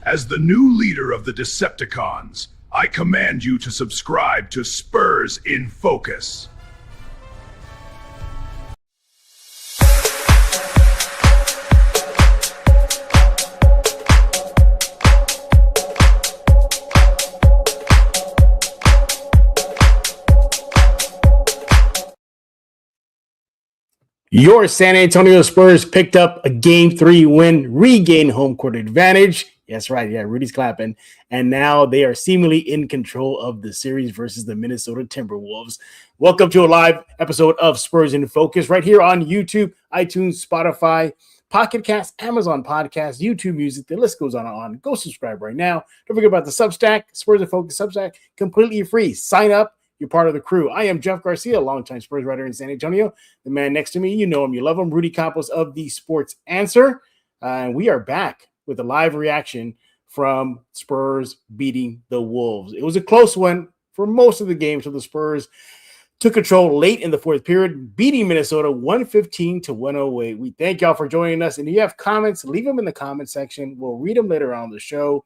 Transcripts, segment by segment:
As the new leader of the Decepticons, I command you to subscribe to Spurs in Focus. Your San Antonio Spurs picked up a Game 3 win, regained home court advantage. That's right. Yeah, Rudy's clapping. And now they are seemingly in control of the series versus the Minnesota Timberwolves. Welcome to a live episode of Spurs in Focus right here on YouTube, iTunes, Spotify, Pocket Cast, Amazon Podcast, YouTube Music. The list goes on and on. Go subscribe right now. Don't forget about the Substack, Spurs in Focus Substack, completely free. Sign up. You're part of the crew. I am Jeff Garcia, longtime Spurs writer in San Antonio. The man next to me, you know him, you love him, Rudy Campos of the Sports Answer. And we are back with a live reaction from Spurs beating the Wolves. It was a close one for most of the game, so the Spurs took control late in the fourth period, beating Minnesota 115-108. We thank y'all for joining us. And if you have comments, leave them in the comment section. We'll read them later on the show.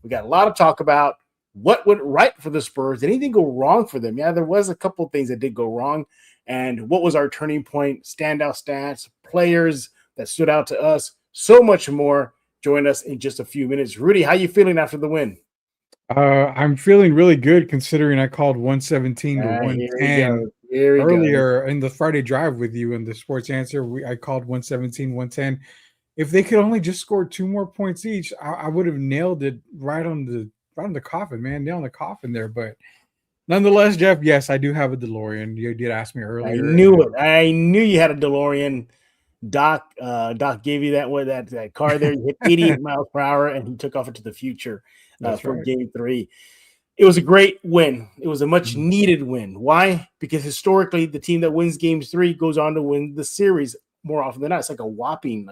We got a lot to talk about. What went right for the Spurs? Did anything go wrong for them? Yeah, there was a couple of things that did go wrong. And what was our turning point? Standout stats, players that stood out to us, so much more. Join us in just a few minutes. Rudy, how you feeling after the win? I'm feeling really good considering I called 117 to 110 earlier in the Friday drive with you in the Sports Answer. I called 117, 110. If they could only just score 2 more points each, I would have nailed it right on the coffin, man. Nail on the coffin there. But nonetheless, Jeff, yes, I do have a DeLorean. You did ask me earlier. I knew it. I knew you had a DeLorean. Doc gave you that car there. You hit 88 miles per hour, and he took off into the future for right. Game 3. It was a great win. It was a much needed win. Why? Because historically, the team that wins Game 3 goes on to win the series more often than not. It's like a whopping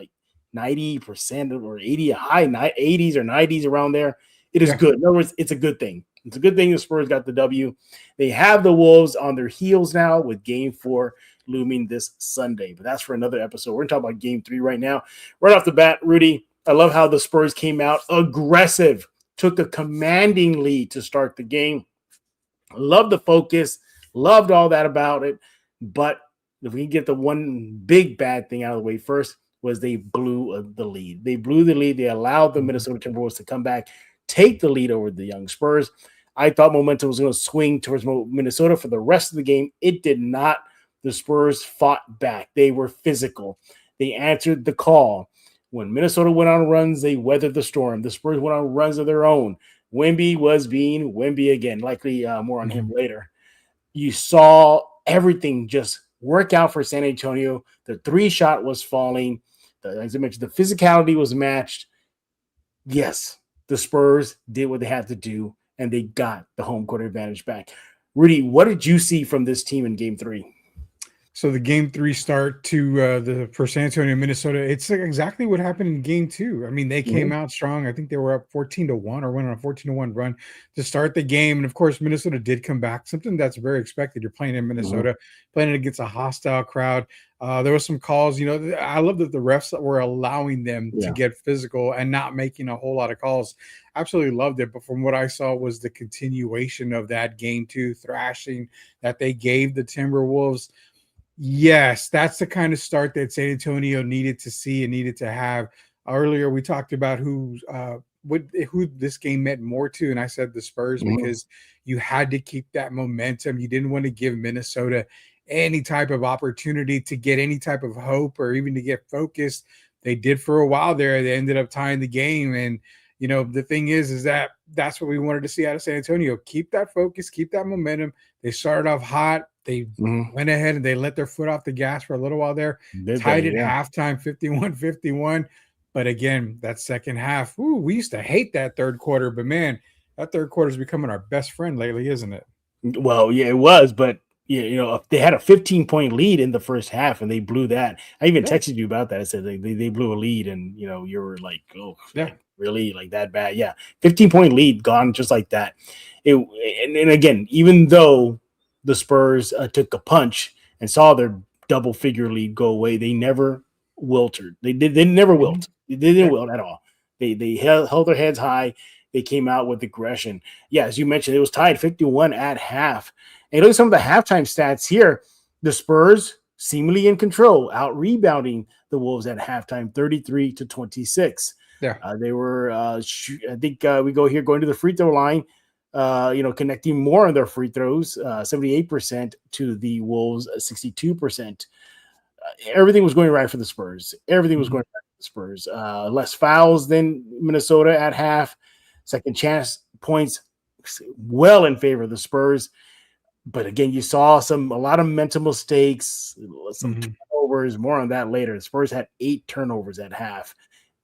90% or 80, high 80s or 90s around there. It is good. In other words, it's a good thing. It's a good thing the Spurs got the W. They have the Wolves on their heels now with Game 4 looming this Sunday. But that's for another episode. We're going to talk about Game 3 right now. Right off the bat, Rudy, I love how the Spurs came out aggressive, took a commanding lead to start the game. Love the focus, loved all that about it. But if we can get the one big bad thing out of the way first, was they blew the lead. They blew the lead. They allowed the Minnesota Timberwolves to come back, take the lead over the young Spurs. I thought momentum was going to swing towards Minnesota for the rest of the game. It did not. The Spurs fought back. They were physical. They answered the call. When Minnesota went on runs, they weathered the storm. The Spurs went on runs of their own. Wemby was being Wemby again. Likely more on him later. You saw everything just work out for San Antonio. The 3-shot was falling. As I mentioned, the physicality was matched. Yes, the Spurs did what they had to do, and they got the home court advantage back. Rudy, what did you see from this team in Game 3? So the Game 3 start to for San Antonio, Minnesota, it's exactly what happened in Game 2. I mean, they came out strong. I think they were up 14-1 or went on a 14-1 run to start the game. And, of course, Minnesota did come back, something that's very expected. You're playing in Minnesota, playing against a hostile crowd. There was some calls. I love that the refs were allowing them to get physical and not making a whole lot of calls. Absolutely loved it. But from what I saw was the continuation of that Game 2 thrashing that they gave the Timberwolves. Yes, that's the kind of start that San Antonio needed to see and needed to have. Earlier, we talked about who this game meant more to, and I said the Spurs because you had to keep that momentum. You didn't want to give Minnesota any type of opportunity to get any type of hope or even to get focused. They did for a while there. They ended up tying the game, and the thing is that that's what we wanted to see out of San Antonio. Keep that focus, keep that momentum. They started off hot. They went ahead and they let their foot off the gas for a little while there. Tied at halftime, 51-51. But again, that second half, we used to hate that third quarter. But, man, that third quarter is becoming our best friend lately, isn't it? Well, yeah, it was. But, if they had a 15-point lead in the first half and they blew that. I even texted you about that. I said they blew a lead and, you were like, oh, yeah. Really like that bad? Yeah, 15-point lead gone just like that. And again, even though the Spurs took a punch and saw their double-figure lead go away, they never wilted. They never wilt. They didn't wilt at all. They held their heads high. They came out with aggression. Yeah, as you mentioned, it was tied 51 at half. And look at some of the halftime stats here. The Spurs seemingly in control, out rebounding the Wolves at halftime, 33-26. Yeah. They were, I think we go here going to the free throw line, connecting more on their free throws, 78% to the Wolves, 62%. Everything was going right for the Spurs. Everything was going right for the Spurs. Less fouls than Minnesota at half. Second chance points well in favor of the Spurs. But again, you saw a lot of mental mistakes, some turnovers. More on that later. The Spurs had 8 turnovers at half,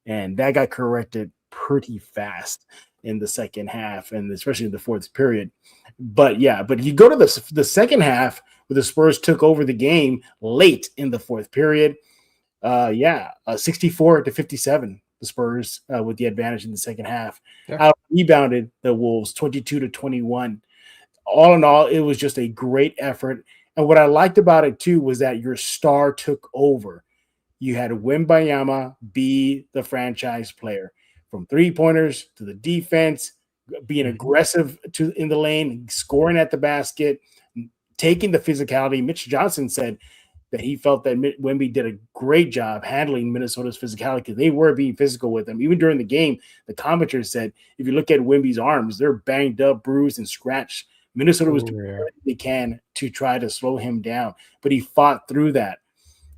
and that got corrected pretty fast in the second half, and especially in the fourth period. But you go to the second half where the Spurs took over the game late in the fourth period. 64-57. The Spurs with the advantage in the second half. Out rebounded the Wolves 22-21. All in all, it was just a great effort. And what I liked about it too was that your star took over. You had Wembanyama be the franchise player, from 3-pointers to the defense, being aggressive in the lane, scoring at the basket, taking the physicality. Mitch Johnson said that he felt that Wemby did a great job handling Minnesota's physicality because they were being physical with him. Even during the game, the commentators said, if you look at Wemby's arms, they're banged up, bruised, and scratched. Minnesota was doing everything they can to try to slow him down, but he fought through that.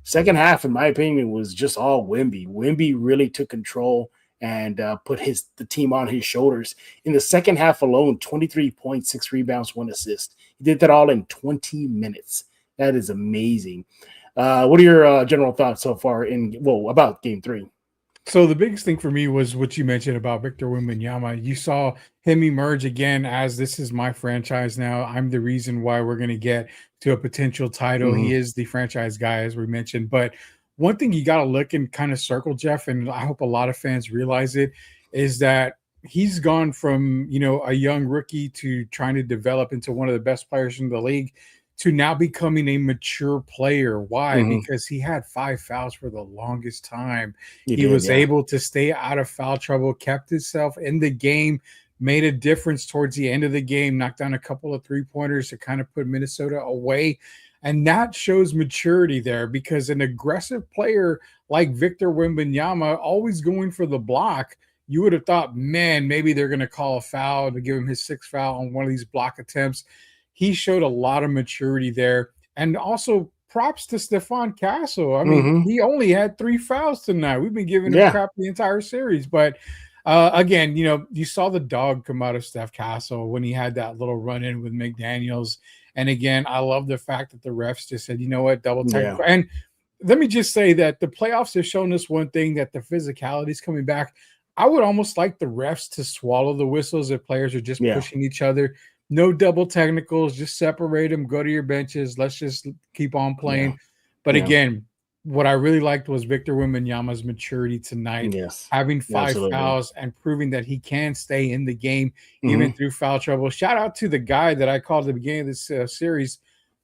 Second half, in my opinion, was just all Wemby. Wemby really took control and put the team on his shoulders. In the second half alone, 23 points, 6 rebounds, 1 assist. He did that all in 20 minutes. That is amazing. What are your general thoughts so far about Game 3? So the biggest thing for me was what you mentioned about Victor Wembanyama. You saw him emerge again as, this is my franchise now. I'm the reason why we're going to get to a potential title. He is the franchise guy, as we mentioned. But one thing you got to look and kind of circle, Jeff, and I hope a lot of fans realize it, is that he's gone from, a young rookie to trying to develop into one of the best players in the league to now becoming a mature player. Why? Because he had 5 fouls for the longest time. He was able to stay out of foul trouble, kept himself in the game, made a difference towards the end of the game, knocked down a couple of 3-pointers to kind of put Minnesota away. And that shows maturity there, because an aggressive player like Victor Wembanyama, always going for the block, you would have thought, man, maybe they're going to call a foul to give him his 6th foul on one of these block attempts. He showed a lot of maturity there. And also props to Stephon Castle. I mean, he only had 3 fouls tonight. We've been giving him crap the entire series. But again, you saw the dog come out of Steph Castle when he had that little run-in with McDaniels. And again, I love the fact that the refs just said, you know what, double technical. And let me just say that the playoffs have shown us one thing, that the physicality is coming back. I would almost like the refs to swallow the whistles if players are just pushing each other. No double technicals, just separate them, go to your benches. Let's just keep on playing. But again, what I really liked was Victor Wembanyama's maturity tonight, having 5 fouls and proving that he can stay in the game even through foul trouble. Shout out to the guy that I called at the beginning of this series,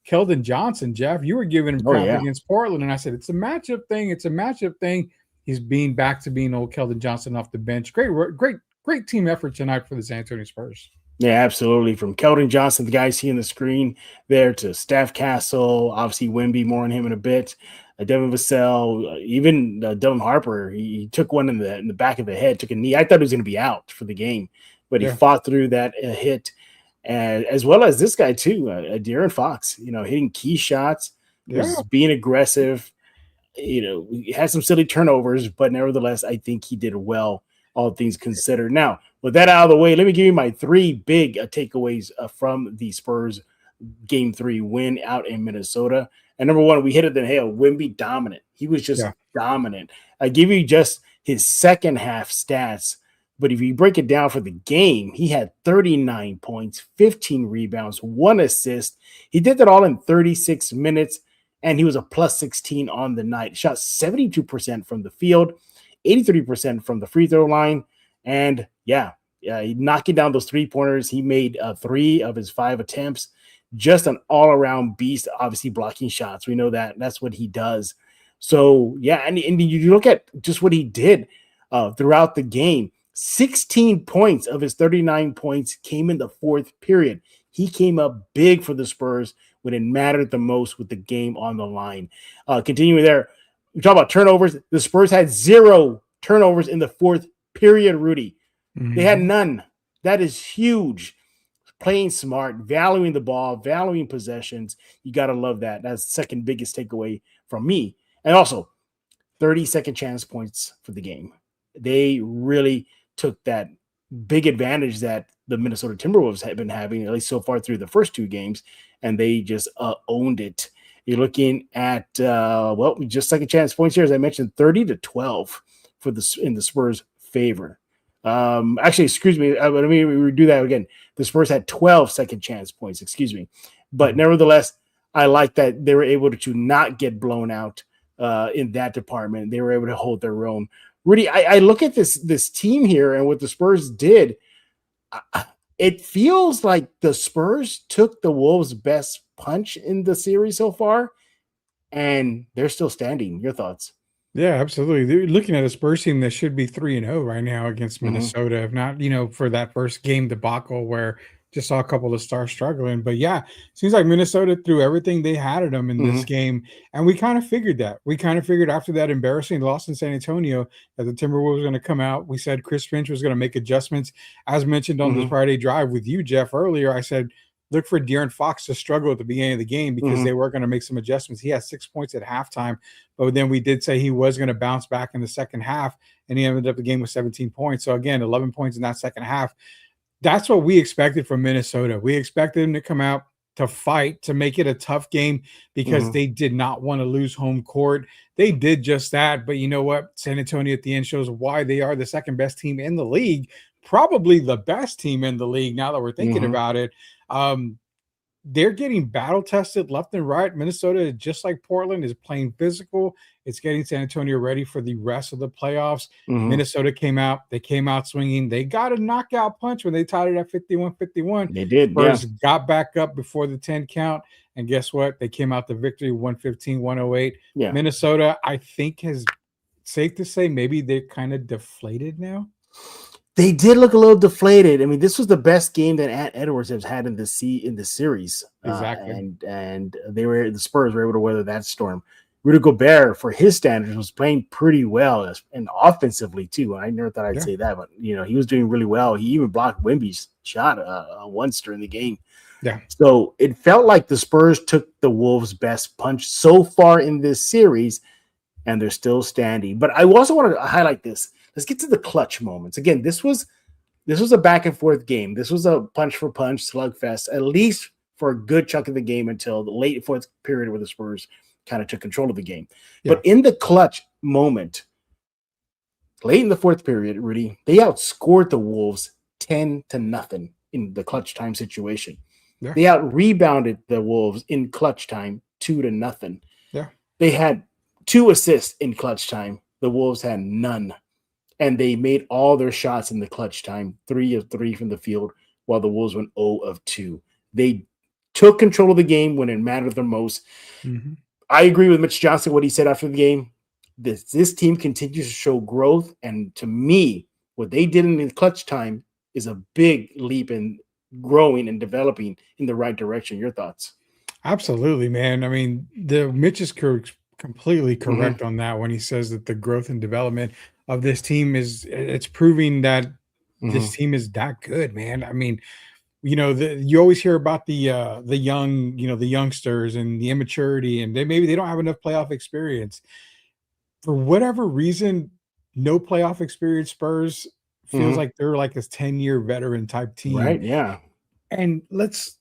Keldon Johnson. Jeff, you were giving him crap against Portland, and I said, it's a matchup thing. It's a matchup thing. He's being back to being old Keldon Johnson off the bench. Great team effort tonight for the San Antonio Spurs. Yeah, absolutely. From Keldon Johnson, the guy you see on the screen there, to Steph Castle, obviously Wemby, more on him in a bit. Devin Vassell, even Dylan Harper, he took one in the back of the head, took a knee. I thought he was going to be out for the game, but he fought through that hit, and as well as this guy too, De'Aaron Fox. Hitting key shots, was being aggressive. He had some silly turnovers, but nevertheless, I think he did well, all things considered. Now, with that out of the way, let me give you my 3 big takeaways from the Spurs Game 3 win out in Minnesota. And number 1, we hit it the nail. Wemby dominant. He was just dominant. I give you just his second half stats, but if you break it down for the game, he had 39 points, 15 rebounds, 1 assist. He did that all in 36 minutes, and he was a plus 16 on the night. Shot 72% from the field, 83% from the free throw line, and knocking down those 3-pointers. He made 3 of his 5 attempts. Just an all-around beast, obviously blocking shots. We know that. That's what he does. So, and you look at just what he did. throughout the game. 16 points of his 39 points came in the fourth period. He came up big for the Spurs when it mattered the most with the game on the line. Continuing there, we talk about turnovers. The Spurs had 0 turnovers in the fourth period, Rudy. They had none. That is huge. Playing smart, valuing the ball, valuing possessions. You got to love that. That's the second biggest takeaway from me. And also, 30-second chance points for the game. They really took that big advantage that the Minnesota Timberwolves have been having, at least so far through the first 2 games, and they just owned it. You're looking at, just second chance points here, as I mentioned, 30-12 in the Spurs' favor. Actually, excuse me, let me redo that again. The Spurs had 12 second chance points, excuse me. But nevertheless, I like that they were able to not get blown out in that department. They were able to hold their own. Rudy, I look at this team here and what the Spurs did. It feels like the Spurs took the Wolves' best punch in the series so far, and they're still standing. Your thoughts? Yeah, absolutely. They're looking at a Spurs team that should be 3-0 right now against Minnesota, if not, for that first game debacle where just saw a couple of stars struggling. But yeah, seems like Minnesota threw everything they had at them in this game. And we kind of figured that. We kind of figured after that embarrassing loss in San Antonio that the Timberwolves were going to come out. We said Chris Finch was going to make adjustments. As mentioned on this Friday drive with you, Jeff, earlier, I said, look for De'Aaron Fox to struggle at the beginning of the game because they were going to make some adjustments. He had 6 points at halftime, but then we did say he was going to bounce back in the second half, and he ended up the game with 17 points. So again, 11 points in that second half. That's what we expected from Minnesota. We expected them to come out to fight, to make it a tough game because they did not want to lose home court. They did just that, but you know what? San Antonio at the end shows why they are the second best team in the league, probably the best team in the league now that we're thinking about it. They're getting battle tested left and right. Minnesota, just like Portland, is playing physical. It's getting San Antonio ready for the rest of the playoffs. Minnesota came out. They came out swinging. They got a knockout punch when they tied it at 51-51. They did. Spurs got back up before the 10 count. And guess what? They came out the victory 115-108. Yeah. Minnesota, I think, is safe to say maybe they're kind of deflated now. They did look a little deflated. I mean, this was the best game that Edwards has had in the series. Exactly. And the Spurs were able to weather that storm. Rudy Gobert, for his standards, was playing pretty well and offensively too. I never thought I'd say that, but he was doing really well. He even blocked Wemby's shot once during the game. Yeah. So it felt like the Spurs took the Wolves' best punch so far in this series, and they're still standing. But I also want to highlight this. Let's get to the clutch moments. Again, this was a back and forth game. This was a punch for punch slugfest, at least for a good chunk of the game until the late fourth period where the Spurs kind of took control of the game. Yeah. But in the clutch moment, late in the fourth period, Rudy, they outscored the Wolves 10-0 in the clutch time situation. Yeah. They out-rebounded the Wolves in clutch time 2-0. Yeah. They had 2 assists in clutch time. The Wolves had none. And they made all their shots in the clutch time, 3 of 3 from the field, while the Wolves went 0 of 2. They took control of the game when it mattered the most. I agree with Mitch Johnson, what he said after the game. This team continues to show growth, and to me, what they did in the clutch time is a big leap in growing and developing in the right direction. Your thoughts? Absolutely, man. I mean, Mitch is completely correct on that when he says that the growth and development of this team it's proving that this team is that good, man. I mean, you always hear about the young, the youngsters and the immaturity, and maybe they don't have enough playoff experience. For whatever reason, no playoff experience Spurs feels like they're like this 10-year veteran type team. Right, yeah. And let's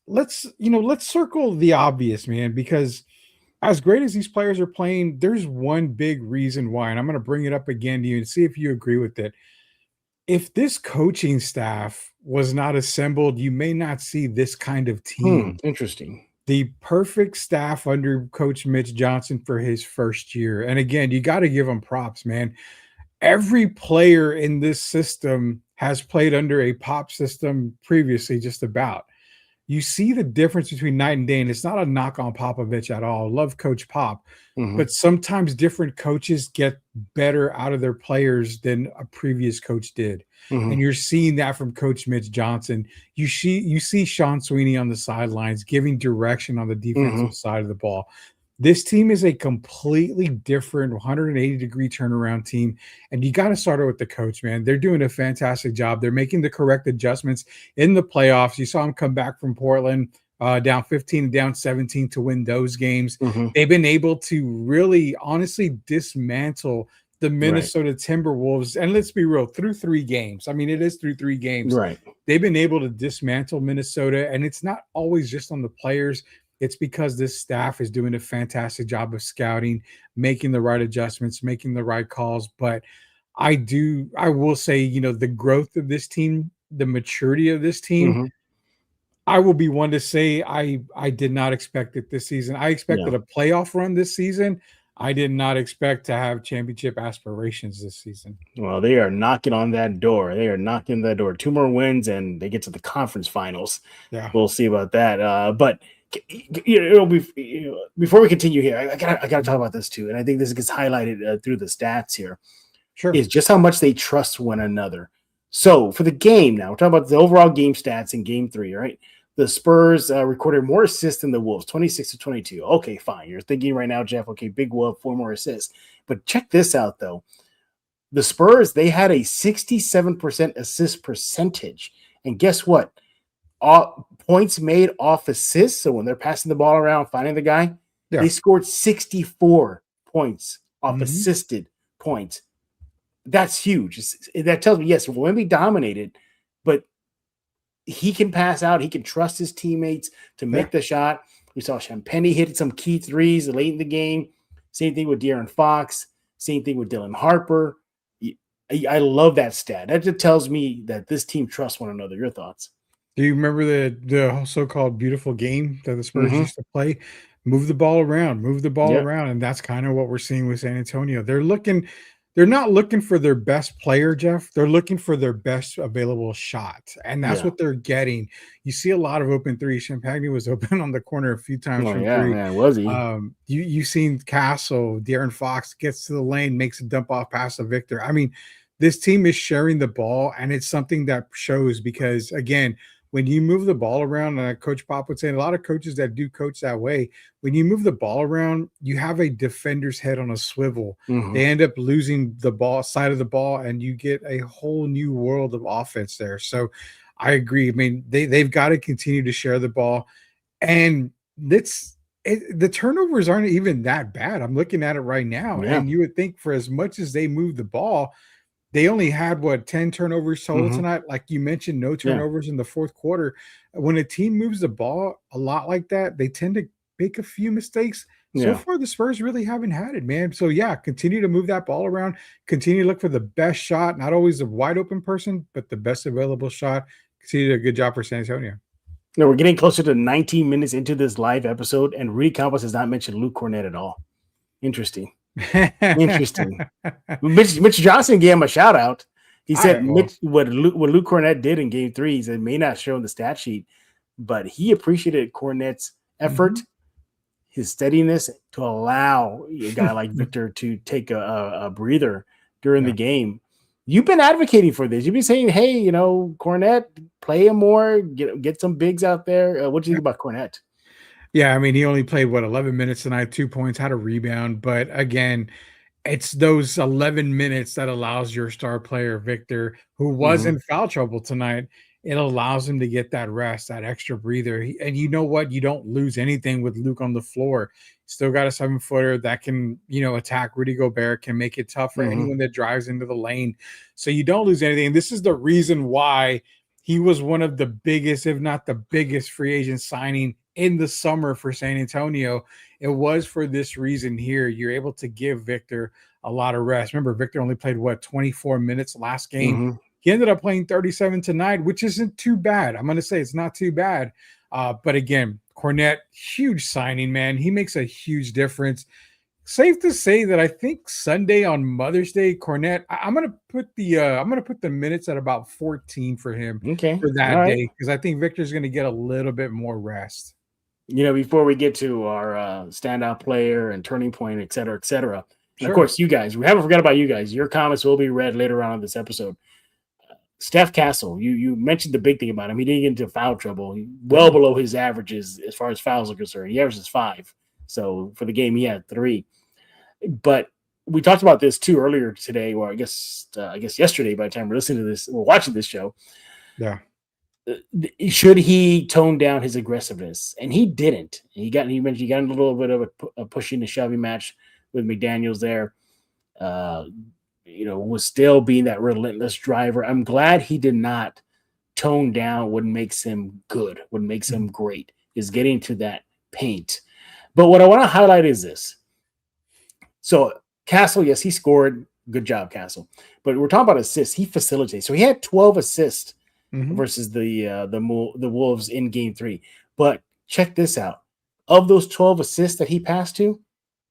circle the obvious, man, because as great as these players are playing, there's one big reason why, and I'm going to bring it up again to you and see if you agree with it. If this coaching staff was not assembled, you may not see this kind of team. Interesting. The perfect staff under Coach Mitch Johnson for his first year. And again, you got to give him props, man. Every player in this system has played under a pop system previously, just about. you see the difference between night and day. And it's not a knock on Popovich at all. Love Coach Pop. But sometimes different coaches get better out of their players than a previous coach did. And you're seeing that from Coach Mitch Johnson. You see Sean Sweeney on the sidelines giving direction on the defensive side of the ball. This team is a completely different 180-degree turnaround team. And you got to start it with the coach, man. They're doing a fantastic job. They're making the correct adjustments in the playoffs. You saw them come back from Portland, down 15 and down 17 to win those games. They've been able to really, honestly dismantle the Minnesota Timberwolves. And let's be real, through 3 games. I mean, it is through 3 games. Right. They've been able to dismantle Minnesota. And it's not always just on the players. It's because this staff is doing a fantastic job of scouting, making the right adjustments, making the right calls. But I will say, the growth of this team, the maturity of this team, I will be one to say I did not expect it this season. I expected a playoff run this season. I did not expect to have championship aspirations this season. Well, they are knocking on that door. 2 more wins, and they get to the conference finals. Yeah, we'll see about that. But before we continue here, I gotta talk about this too, and I think this gets highlighted through the stats here. Sure, is just how much they trust one another. So for the game now, we're talking about the overall game stats in Game 3, right? The Spurs recorded more assists than the Wolves, 26 to 22. Okay, fine. You're thinking right now, Jeff, okay, Big Wolf, 4 more assists. But check this out, though. The Spurs, they had a 67% assist percentage. And guess what? Points made off assists. So when they're passing the ball around, finding the guy, they scored 64 points off assisted points. That's huge. That tells me, yes, Wemby dominated, but he can pass out. He can trust his teammates to make the shot. We saw Champagnie hit some key threes late in the game. Same thing with De'Aaron Fox. Same thing with Dylan Harper. I love that stat. That just tells me that this team trusts one another. Your thoughts? Do you remember the so-called beautiful game that the Spurs used to play? Move the ball around, and that's kind of what we're seeing with San Antonio. They're not looking for their best player, Jeff. They're looking for their best available shot, and that's what they're getting. You see a lot of open threes. Champagnie was open on the corner a few times from 3. Man, was he? You've seen Castle, De'Aaron Fox gets to the lane, makes a dump off pass to Victor. I mean, this team is sharing the ball, and it's something that shows because, again, when you move the ball around, and Coach Pop would say, and a lot of coaches that do coach that way, when you move the ball around, you have a defender's head on a swivel. They end up losing the ball side of the ball, and you get a whole new world of offense there. So I agree. I mean, they've got to continue to share the ball. And the turnovers aren't even that bad. I'm looking at it right now. Yeah. And you would think for as much as they move the ball, they only had 10 turnovers total tonight. Like you mentioned, no turnovers in the fourth quarter. When a team moves the ball a lot like that, they tend to make a few mistakes. So far, the Spurs really haven't had it, man. So continue to move that ball around. Continue to look for the best shot, not always a wide open person, but the best available shot. Continue to do a good job for San Antonio. Now we're getting closer to 19 minutes into this live episode, and Rudy Campos has not mentioned Luke Cornett at all. Interesting. Mitch Johnson gave him a shout out. He said what Luke Cornett did in Game 3, he said, may not show in the stat sheet, but he appreciated Cornett's effort, his steadiness to allow a guy like Victor to take a breather during the game. You've been advocating for this. You've been saying, hey, Cornett, play him more, get some bigs out there. What do you think about Cornett? Yeah, I mean, he only played 11 minutes tonight, 2 points, had a rebound. But again, it's those 11 minutes that allows your star player, Victor, who was in foul trouble tonight, it allows him to get that rest, that extra breather. And you know what? You don't lose anything with Luke on the floor. Still got a 7-footer that can, attack Rudy Gobert, can make it tough for anyone that drives into the lane. So you don't lose anything. And this is the reason why he was one of the biggest, if not the biggest, free agent signing in the summer for San Antonio. It was for this reason here. You're able to give Victor a lot of rest. Remember, Victor only played 24 minutes last game. He ended up playing 37 tonight, which isn't too bad. I'm going to say it's not too bad. But again, Cornett, huge signing, man. He makes a huge difference. safe to say that I think Sunday on Mother's Day, Cornette, I'm gonna put the minutes at about 14 for him Okay. for All that right. day because I think Victor's gonna get a little bit more rest. Before we get to our standout player and turning point, et cetera, and of Sure. course, you guys, we haven't forgot about you guys. Your comments will be read later on in this episode. Steph Castle, you mentioned the big thing about him. He didn't get into foul trouble, well below his averages as far as fouls are concerned. He averages 5. So for the game, he had 3. But we talked about this too earlier today, or I guess yesterday. By the time we're listening to this, we're watching this show. Yeah. Should he tone down his aggressiveness? And he didn't. He mentioned he got in a little bit of a pushing and shoving match with McDaniels there. Was still being that relentless driver. I'm glad he did not tone down what makes him good, what makes him great, is getting to that paint. But what I want to highlight is this. So Castle, yes, he scored. Good job, Castle. But we're talking about assists. He facilitates. So he had 12 assists versus the Wolves in Game 3. But check this out. Of those 12 assists that he passed to,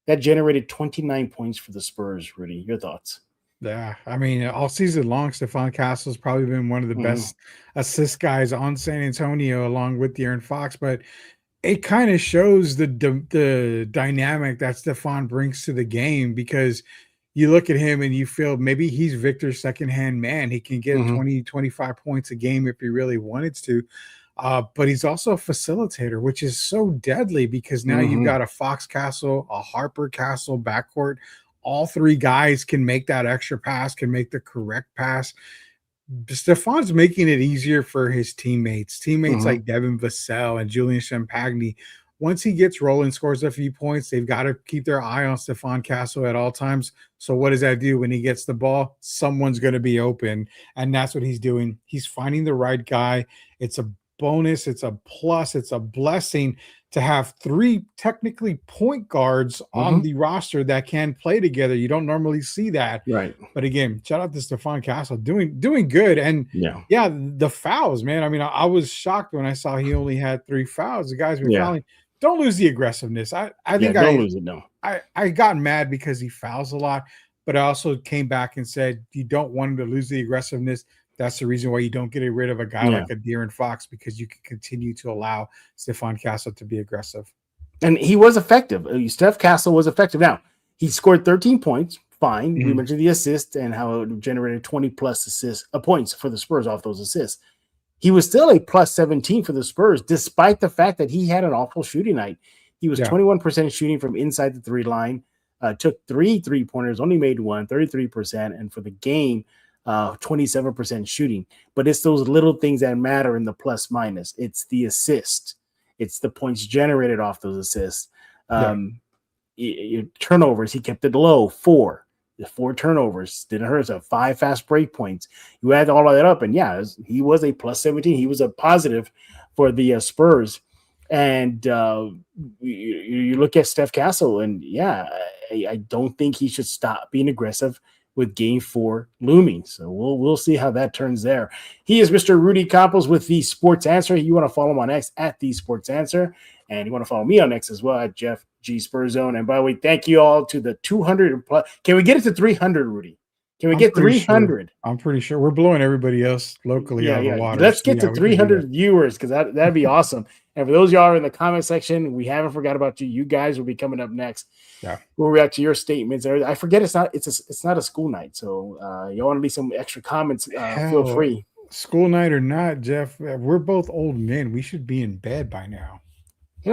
that generated 29 points for the Spurs. Rudy, your thoughts? Yeah, I mean, all season long, Stephon Castle's probably been one of the best assist guys on San Antonio, along with De'Aaron Fox. But it kind of shows the dynamic that Stephon brings to the game because you look at him and you feel maybe he's Victor's second-hand man. He can get 20, 25 points a game if he really wanted to. But he's also a facilitator, which is so deadly because now you've got a Fox Castle, a Harper Castle backcourt. All 3 guys can make that extra pass, can make the correct pass. Stephon's making it easier for his teammates like Devin Vassell and Julian Champagny. Once he gets rolling, scores a few points, they've got to keep their eye on Stephon Castle at all times. So what does that do? When he gets the ball, someone's going to be open, and that's what he's doing. He's finding the right guy. It's a bonus. It's a plus. It's a blessing to have 3 technically point guards on the roster that can play together. You don't normally see that. Right. But again, shout out to Stephon Castle doing good. And yeah, the fouls, man. I mean, I was shocked when I saw he only had 3 fouls. The guys were fouling. Don't lose the aggressiveness. I think don't lose it. No. I got mad because he fouls a lot, but I also came back and said, you don't want him to lose the aggressiveness. That's the reason why you don't get rid of a guy like a De'Aaron Fox, because you can continue to allow Stephon Castle to be aggressive. And he was effective. Steph Castle was effective. Now, he scored 13 points. Fine. We mentioned the assist and how it generated 20-plus points for the Spurs off those assists. He was still a plus 17 for the Spurs, despite the fact that he had an awful shooting night. He was 21% shooting from inside the 3 line, took 3 3-pointers, only made 1, 33%. And for the game, 27% shooting. But it's those little things that matter in the plus minus. It's the assist. It's the points generated off those assists. Turnovers, he kept it low, 4. The 4 turnovers didn't hurt us. 5 fast break points. You add all of that up, and he was a plus 17. He was a positive for the Spurs. And you look at Steph Castle, and I don't think he should stop being aggressive with Game 4 looming. So we'll see how that turns there. He is Mr. Rudy Campos with The Sports Answer. You want to follow him on X at The Sports Answer, and you want to follow me on X as well at Jeff G Spurs Zone. And by the way, thank you all to the 200 plus. Can we get it to 300, Rudy? Can we get 300? Sure. I'm pretty sure we're blowing everybody else locally out of the water. Let's get to 300 viewers, because that'd be awesome. And for those of y'all in the comment section, we haven't forgot about you. You guys will be coming up next. Yeah, we'll react to your statements. I forget it's not a school night, so y'all want to leave some extra comments? Feel free. School night or not, Jeff, we're both old men. We should be in bed by now.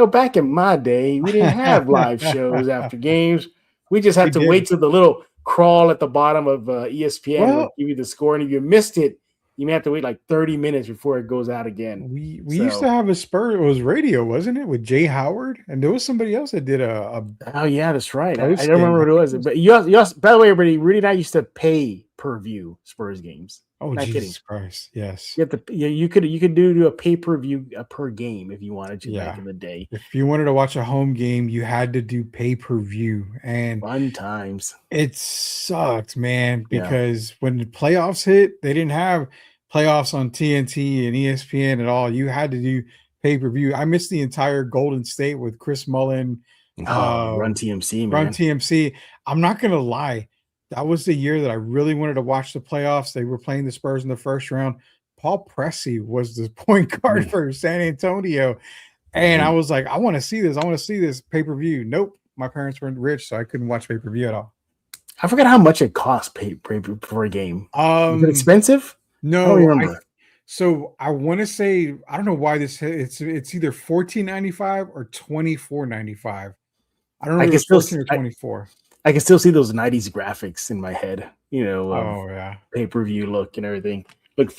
Back in my day, we didn't have live shows after games. We just had to wait till the little crawl at the bottom of ESPN will give you the score, and if you missed it, you may have to wait like 30 minutes before it goes out again. We used to have a Spurs. It was radio, wasn't it, with Jay Howard? And there was somebody else that did a oh yeah, that's right. I don't remember what it was. But you also, by the way, everybody, Rudy and I used to pay per view Spurs games. Oh, not Jesus Christ! Yes, you could do a pay-per-view per game if you wanted to back in the day. If you wanted to watch a home game, you had to do pay-per-view, and fun times. It sucked, man, because when the playoffs hit, they didn't have playoffs on TNT and ESPN at all. You had to do pay-per-view. I missed the entire Golden State with Chris Mullen Run TMC, Run man. TMC. I'm not gonna lie, that was the year that I really wanted to watch the playoffs. They were playing the Spurs in the first round. Paul Pressey was the point guard for San Antonio, and I was like, I want to see this. I want to see this pay-per-view. Nope, my parents weren't rich, so I couldn't watch pay-per-view at all. I forgot how much it cost for a game. Was it expensive? No, I don't remember. So I want to say, I don't know why it's either $14.95 or $24.95. I don't know if it's 14 or 24. I can still see those 90s graphics in my head, Oh yeah, pay-per-view look and everything. Look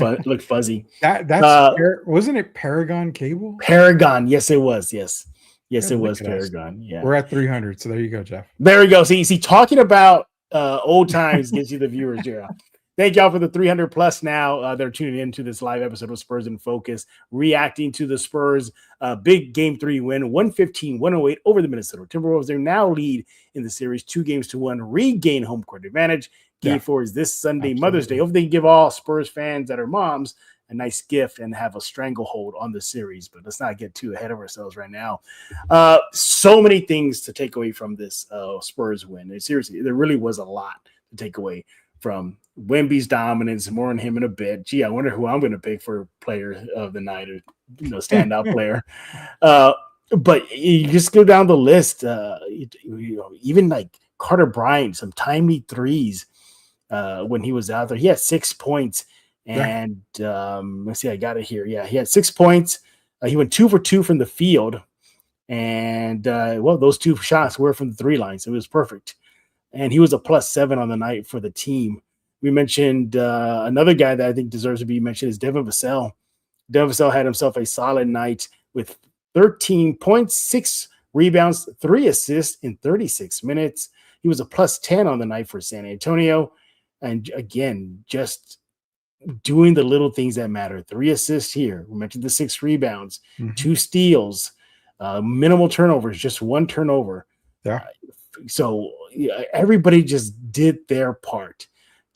fuzzy. That's wasn't it Paragon Cable? Paragon, yes, it was. Yes, it was Paragon. Yeah, we're at 300, so there you go, Jeff. There we go. See, talking about old times gives you the viewers, Gerald. Thank y'all for the 300 plus now. They're tuning into this live episode of Spurs in Focus, reacting to the Spurs' big Game 3 win, 115-108 over the Minnesota Timberwolves. They now lead in the series 2-1, regain home court advantage. Game 4 is this Sunday, absolutely. Mother's Day. Hopefully they can give all Spurs fans that are moms a nice gift and have a stranglehold on the series. But let's not get too ahead of ourselves right now. So many things to take away from this Spurs win. And seriously, there really was a lot to take away from Wemby's dominance. More on him in a bit. Gee, I wonder who I'm going to pick for player of the night or standout player. But you just go down the list. Even like Carter Bryant, some timely threes when he was out there. He had 6 points, and let's see, I got it here. Yeah, he had 6 points. He went 2 for 2 from the field, and those 2 shots were from the 3 line, so it was perfect. And he was a +7 on the night for the team. We mentioned another guy that I think deserves to be mentioned is Devin Vassell. Devin Vassell had himself a solid night with 13 points, 6 rebounds, 3 assists in 36 minutes. He was a +10 on the night for San Antonio. And again, just doing the little things that matter. 3 assists here. We mentioned the 6 rebounds, 2 steals, minimal turnovers, just 1 turnover. Yeah. So everybody just did their part.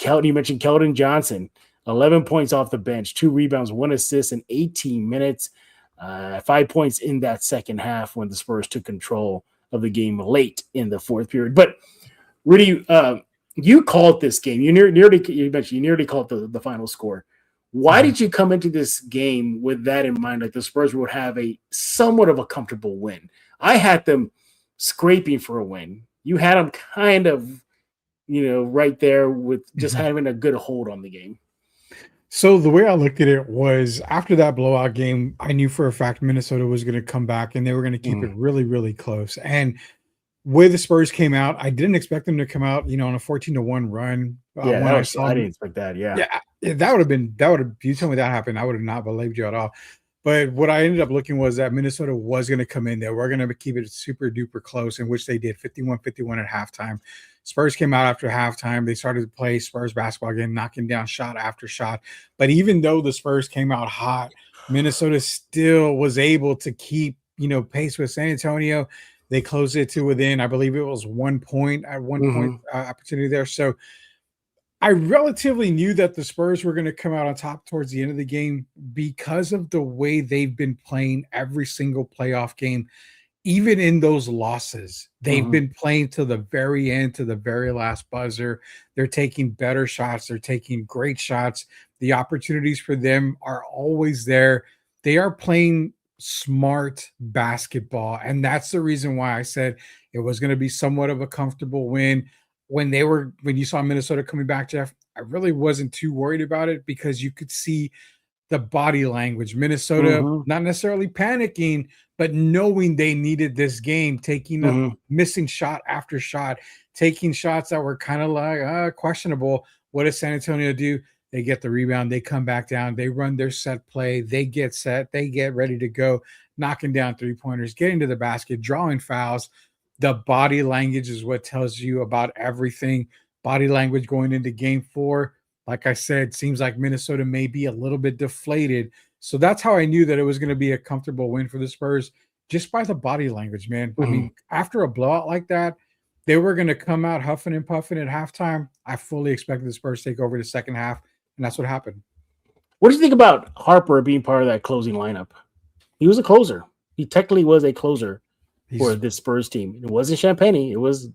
You mentioned Keldon Johnson, 11 points off the bench, 2 rebounds, 1 assist in 18 minutes, 5 points in that second half when the Spurs took control of the game late in the fourth period. But Rudy, you called this game. You nearly called the final score. Why did you come into this game with that in mind? Like the Spurs would have a somewhat of a comfortable win. I had them scraping for a win. You had them kind of, right there with just having a good hold on the game. So the way I looked at it was after that blowout game, I knew for a fact Minnesota was going to come back and they were going to keep it really, really close. And where the Spurs came out, I didn't expect them to come out, on a 14-1 run. I didn't expect that. Yeah, that would have. You told me that happened, I would have not believed you at all. But what I ended up looking was that Minnesota was going to come in there. We're going to keep it super duper close, in which they did 51-51 at halftime. Spurs came out after halftime. They started to play Spurs basketball again, knocking down shot after shot. But even though the Spurs came out hot, Minnesota still was able to keep, pace with San Antonio. They closed it to within, I believe it was 1 point at one point opportunity there. So I relatively knew that the Spurs were going to come out on top towards the end of the game because of the way they've been playing every single playoff game. Even in those losses, they've been playing to the very end, to the very last buzzer. They're taking better shots. They're taking great shots. The opportunities for them are always there. They are playing smart basketball. And that's the reason why I said it was going to be somewhat of a comfortable win. When you saw Minnesota coming back, Jeff, I really wasn't too worried about it because you could see the body language. Minnesota, not necessarily panicking, but knowing they needed this game, taking a missing shot after shot, taking shots that were kind of like questionable. What does San Antonio do? They get the rebound. They come back down. They run their set play. They get set. They get ready to go, knocking down 3-pointers, getting to the basket, drawing fouls. The body language is what tells you about everything. Body language going into game 4. Like I said, seems like Minnesota may be a little bit deflated. So that's how I knew that it was going to be a comfortable win for the Spurs, just by the body language, man. I mean, after a blowout like that, they were going to come out huffing and puffing at halftime. I fully expected the Spurs to take over the second half, and that's what happened. What do you think about Harper being part of that closing lineup? He was a closer. He technically was a closer for this Spurs team. It wasn't Champagne. It was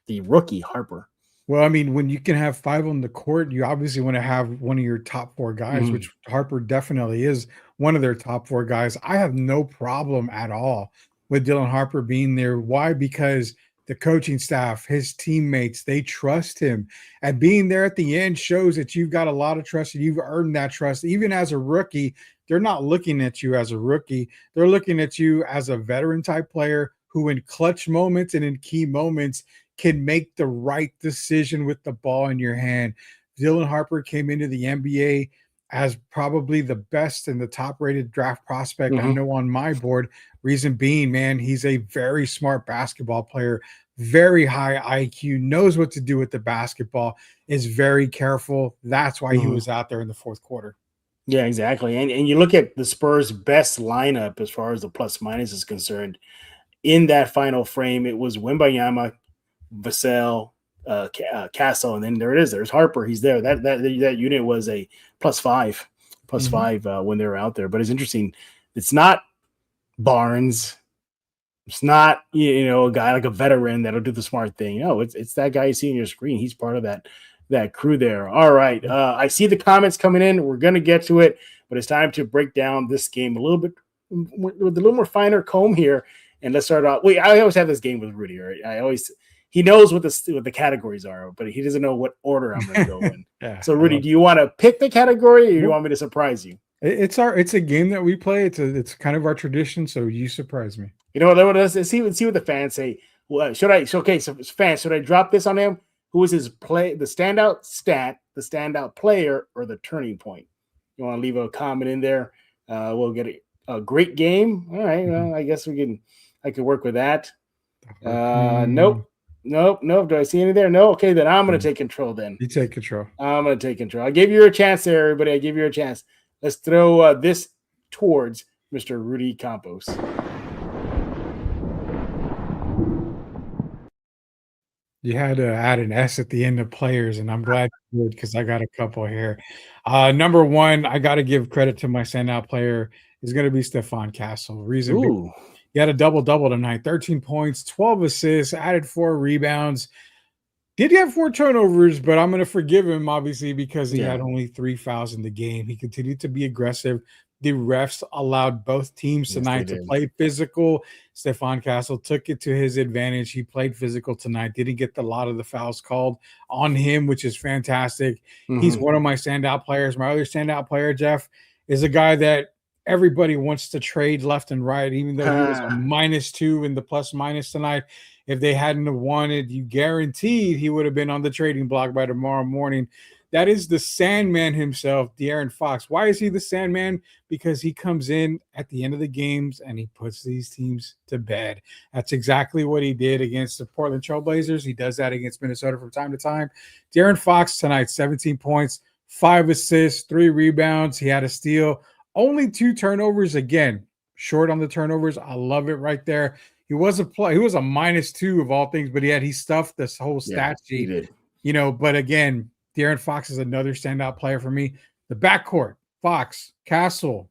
the rookie Harper. Well, I mean, when you can have 5 on the court, you obviously want to have one of your top 4 guys, which Harper definitely is one of their top 4 guys. I have no problem at all with Dylan Harper being there. Why? Because the coaching staff, his teammates, they trust him. And being there at the end shows that you've got a lot of trust and you've earned that trust. Even as a rookie, they're not looking at you as a rookie. They're looking at you as a veteran type player who in clutch moments and in key moments can make the right decision with the ball in your hand. Dylan Harper came into the NBA as probably the best and the top-rated draft prospect I know on my board. Reason being, man, he's a very smart basketball player, very high IQ, knows what to do with the basketball, is very careful. That's why he was out there in the fourth quarter. Yeah, exactly. And you look at the Spurs' best lineup as far as the plus-minus is concerned. In that final frame, it was Wembanyama, Vassell, Castle, and then there it is. There's Harper. He's there. That unit was a +5 when they were out there. But it's interesting. It's not Barnes. It's not a guy like a veteran that'll do the smart thing. No, it's that guy you see on your screen. He's part of that crew there. All right. I see the comments coming in. We're gonna get to it, but it's time to break down this game a little bit with a little more finer comb here. And let's start off. I always have this game with Rudy. Right? He knows what the categories are, but he doesn't know what order I'm going to go in. So, Rudy, do you want to pick the category, or do you want me to surprise you? It's a game that we play. It's kind of our tradition. So you surprise me. You know what? Let's see what the fans say. Well, so fans, should I drop this on him? Who is his play? The standout stat, the standout player, or the turning point? You want to leave a comment in there? We'll get a great game. All right. Well, I guess I could work with that. Nope. Do I see any there? No. Okay, then I'm going to take control then. You take control. I'm going to take control. I gave you a chance there, everybody. I give you a chance. Let's throw this towards Mr. Rudy Campos. You had to add an S at the end of players, and I'm glad you did because I got a couple here. Number one, I got to give credit to my standout player. Is going to be Stephon Castle. Reason being, he had a double-double tonight, 13 points, 12 assists, added 4 rebounds. Did have 4 turnovers, but I'm going to forgive him, obviously, because he had only 3 fouls in the game. He continued to be aggressive. The refs allowed both teams tonight to play physical. Stephon Castle took it to his advantage. He played physical tonight, didn't get a lot of the fouls called on him, which is fantastic. He's one of my standout players. My other standout player, Jeff, is a guy that everybody wants to trade left and right, even though he was a -2 in the plus-minus tonight. If they hadn't have wanted, you guaranteed he would have been on the trading block by tomorrow morning. That is the Sandman himself, De'Aaron Fox. Why is he the Sandman? Because he comes in at the end of the games and he puts these teams to bed. That's exactly what he did against the Portland Trailblazers. He does that against Minnesota from time to time. De'Aaron Fox tonight, 17 points, 5 assists, 3 rebounds. He had a steal. Only 2 turnovers, again, short on the turnovers. I love it right there. He was a -2 of all things, but he stuffed this whole stat sheet. He did. But again, De'Aaron Fox is another standout player for me. The backcourt, Fox, Castle.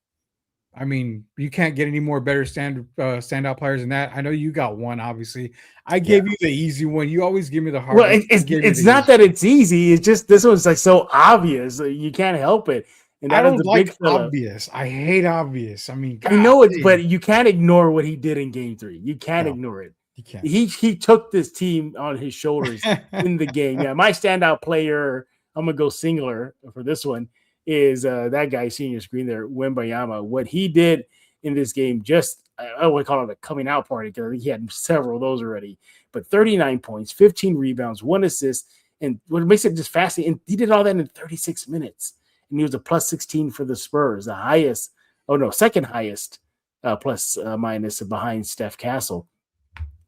I mean, you can't get any more better standout players than that. I know you got one, obviously. I gave you the easy one. You always give me the hard one. Well, it's not that it's easy. It's just this one's like so obvious. You can't help it. And I don't like obvious. I hate obvious. I mean, I know it, but you can't ignore what he did in Game 3. You can't ignore it. You can't. He took this team on his shoulders in the game. Yeah, my standout player, I'm gonna go singular for this one, is that guy seeing your screen there, Wembanyama. What he did in this game, I would call it a coming out party because I think he had several of those already. But 39 points, 15 rebounds, 1 assist, and what makes it just fascinating, and he did all that in 36 minutes. And he was a +16 for the Spurs, second highest plus minus behind Steph Castle.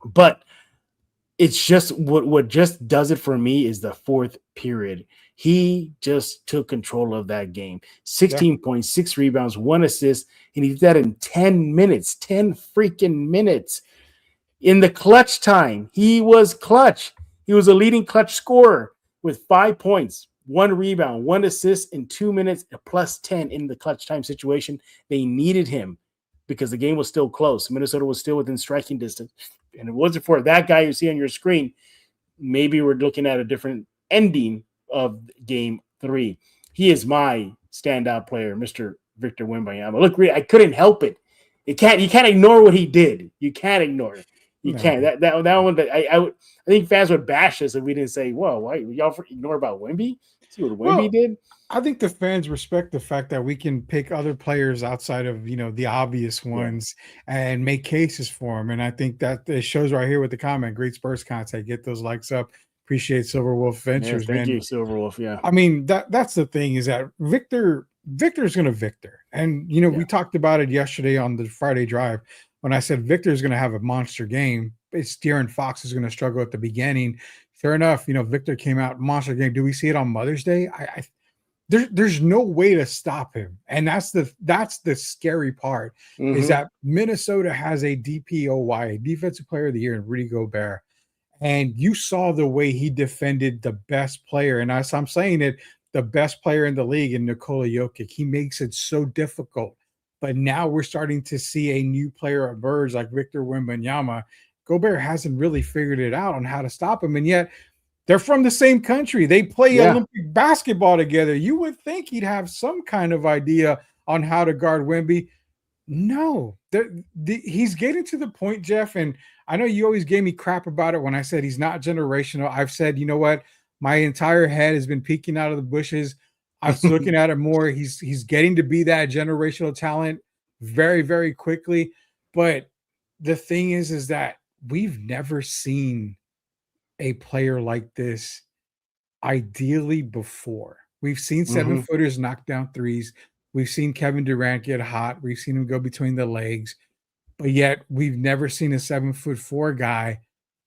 But it's just what just does it for me is the fourth period. He just took control of that game. 16 points, 6 rebounds, 1 assist, and he did that in 10 minutes, 10 freaking minutes. In the clutch time, he was clutch. He was a leading clutch scorer with 5 points. 1 rebound, 1 assist in 2 minutes, a +10 in the clutch time situation. They needed him because the game was still close. Minnesota was still within striking distance. and it wasn't for that guy you see on your screen, maybe we're looking at a different ending of game 3. He is my standout player, Mr. Victor Wembanyama. Look, I couldn't help it. You can't ignore what he did. You can't ignore it. You can't. That one. I think fans would bash us if we didn't say, "Whoa, why y'all ignore about Wemby? See what Wemby did." I think the fans respect the fact that we can pick other players outside of the obvious ones and make cases for them. And I think that it shows right here with the comment. Great Spurs content. Get those likes up. Appreciate Silverwolf Ventures, thank man. you, Silverwolf. Yeah. I mean, that's the thing is that Victor's going to Victor. And, we talked about it yesterday on the Friday drive when I said Victor's going to have a monster game. It's De'Aaron Fox is going to struggle at the beginning. Fair enough. Victor came out monster game. Do we see it on Mother's Day? There's no way to stop him. And that's the scary part is that Minnesota has a DPOY, a Defensive Player of the Year, in Rudy Gobert. And you saw the way he defended the best player. And as I'm saying it, the best player in the league in Nikola Jokic. He makes it so difficult. But now we're starting to see a new player emerge like Victor Wembanyama. Gobert hasn't really figured it out on how to stop him. And yet they're from the same country. They play Olympic basketball together. You would think he'd have some kind of idea on how to guard Wemby. No, he's getting to the point, Jeff, and I know you always gave me crap about it when I said he's not generational. I've said, you know what? My entire head has been peeking out of the bushes. I was looking at it more. He's getting to be that generational talent very, very quickly. But the thing is that we've never seen a player like this ideally before. We've seen 7-footers knock down threes. We've seen Kevin Durant get hot. We've seen him go between the legs. But yet we've never seen a 7'4" guy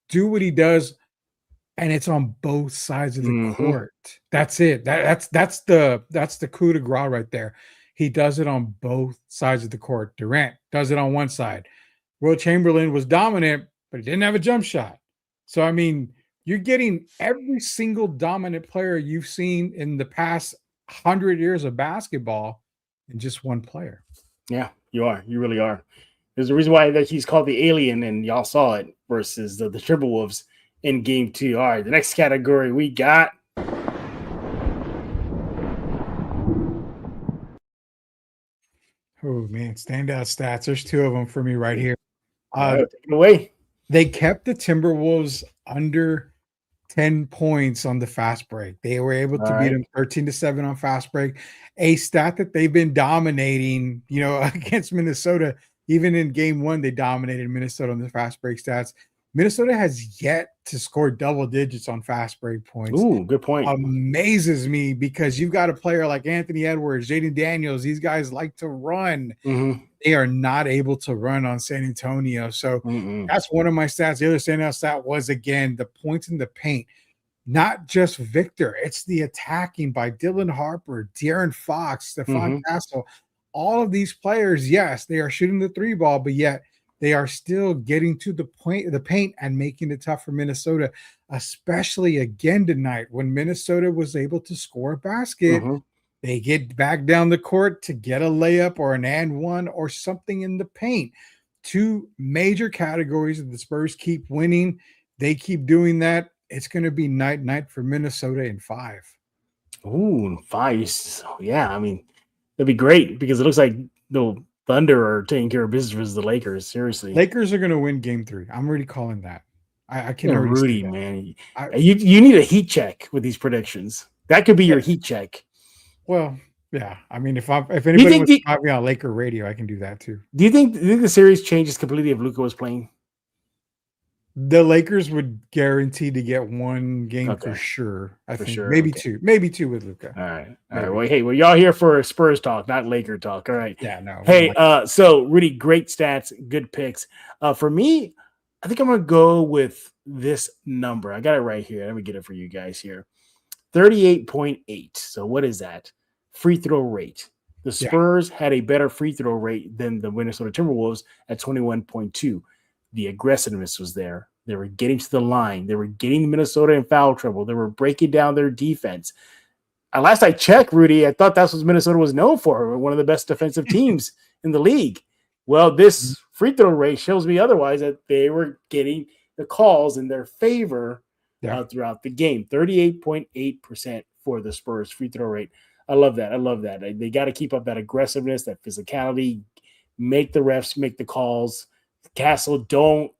do what he does, and it's on both sides of the court. That's it. That's the coup de grace right there. He does it on both sides of the court. Durant does it on one side. Will Chamberlain was dominant, but he didn't have a jump shot. So, I mean, you're getting every single dominant player you've seen in the past 100 years of basketball in just one player. Yeah, you are. You really are. There's a reason why that he's called the alien, and y'all saw it versus the Timberwolves in game 2. All right, the next category we got. Oh, man, standout stats. There's 2 of them for me right here. Take it away. They kept the Timberwolves under 10 points on the fast break. They were able to beat them 13-7 on fast break, a stat that they've been dominating, against Minnesota. Even in game 1, they dominated Minnesota on the fast break stats. Minnesota has yet to score double digits on fast break points. Ooh, good point. Amazes me because you've got a player like Anthony Edwards, Jaden Daniels. These guys like to run. They are not able to run on San Antonio. So that's one of my stats. The other standout stat was, again, the points in the paint. Not just Victor. It's the attacking by Dylan Harper, De'Aaron Fox, Stephon Castle. All of these players, yes, they are shooting the 3 ball, but yet they are still getting to the paint and making it tough for Minnesota, especially again tonight when Minnesota was able to score a basket. They get back down the court to get a layup or an and one or something in the paint. 2 major categories that the Spurs keep winning. They keep doing that. It's going to be night for Minnesota in 5. Ooh, 5. Yeah, I mean, that'd be great because it looks like the Thunder are taking care of business versus the Lakers. Seriously, Lakers are going to win game 3. I'm already calling that. I can already Rudy, see that. man. You need a heat check with these predictions. That could be your heat check. Well, yeah. I mean, if anybody wants to have me on Laker radio, I can do that too. Do you think the series changes completely if Luka was playing? The Lakers would guarantee to get 1 game for sure. I think maybe 2 with Luka. All right. Well, y'all here for Spurs talk, not Laker talk. All right. Yeah, no. Hey, so Rudy, great stats, good picks. For me, I think I'm gonna go with this number. I got it right here. Let me get it for you guys here. 38.8. So what is that? Free throw rate. The Spurs had a better free throw rate than the Minnesota Timberwolves at 21.2. The aggressiveness was there. They were getting to the line. They were getting Minnesota in foul trouble. They were breaking down their defense. Last I checked, Rudy, I thought that's what Minnesota was known for. One of the best defensive teams in the league. Well, this free throw rate shows me otherwise, that they were getting the calls in their favor throughout the game. 38.8% for the Spurs free throw rate. I love that. They got to keep up that aggressiveness, that physicality, make the refs make the calls. Castle, don't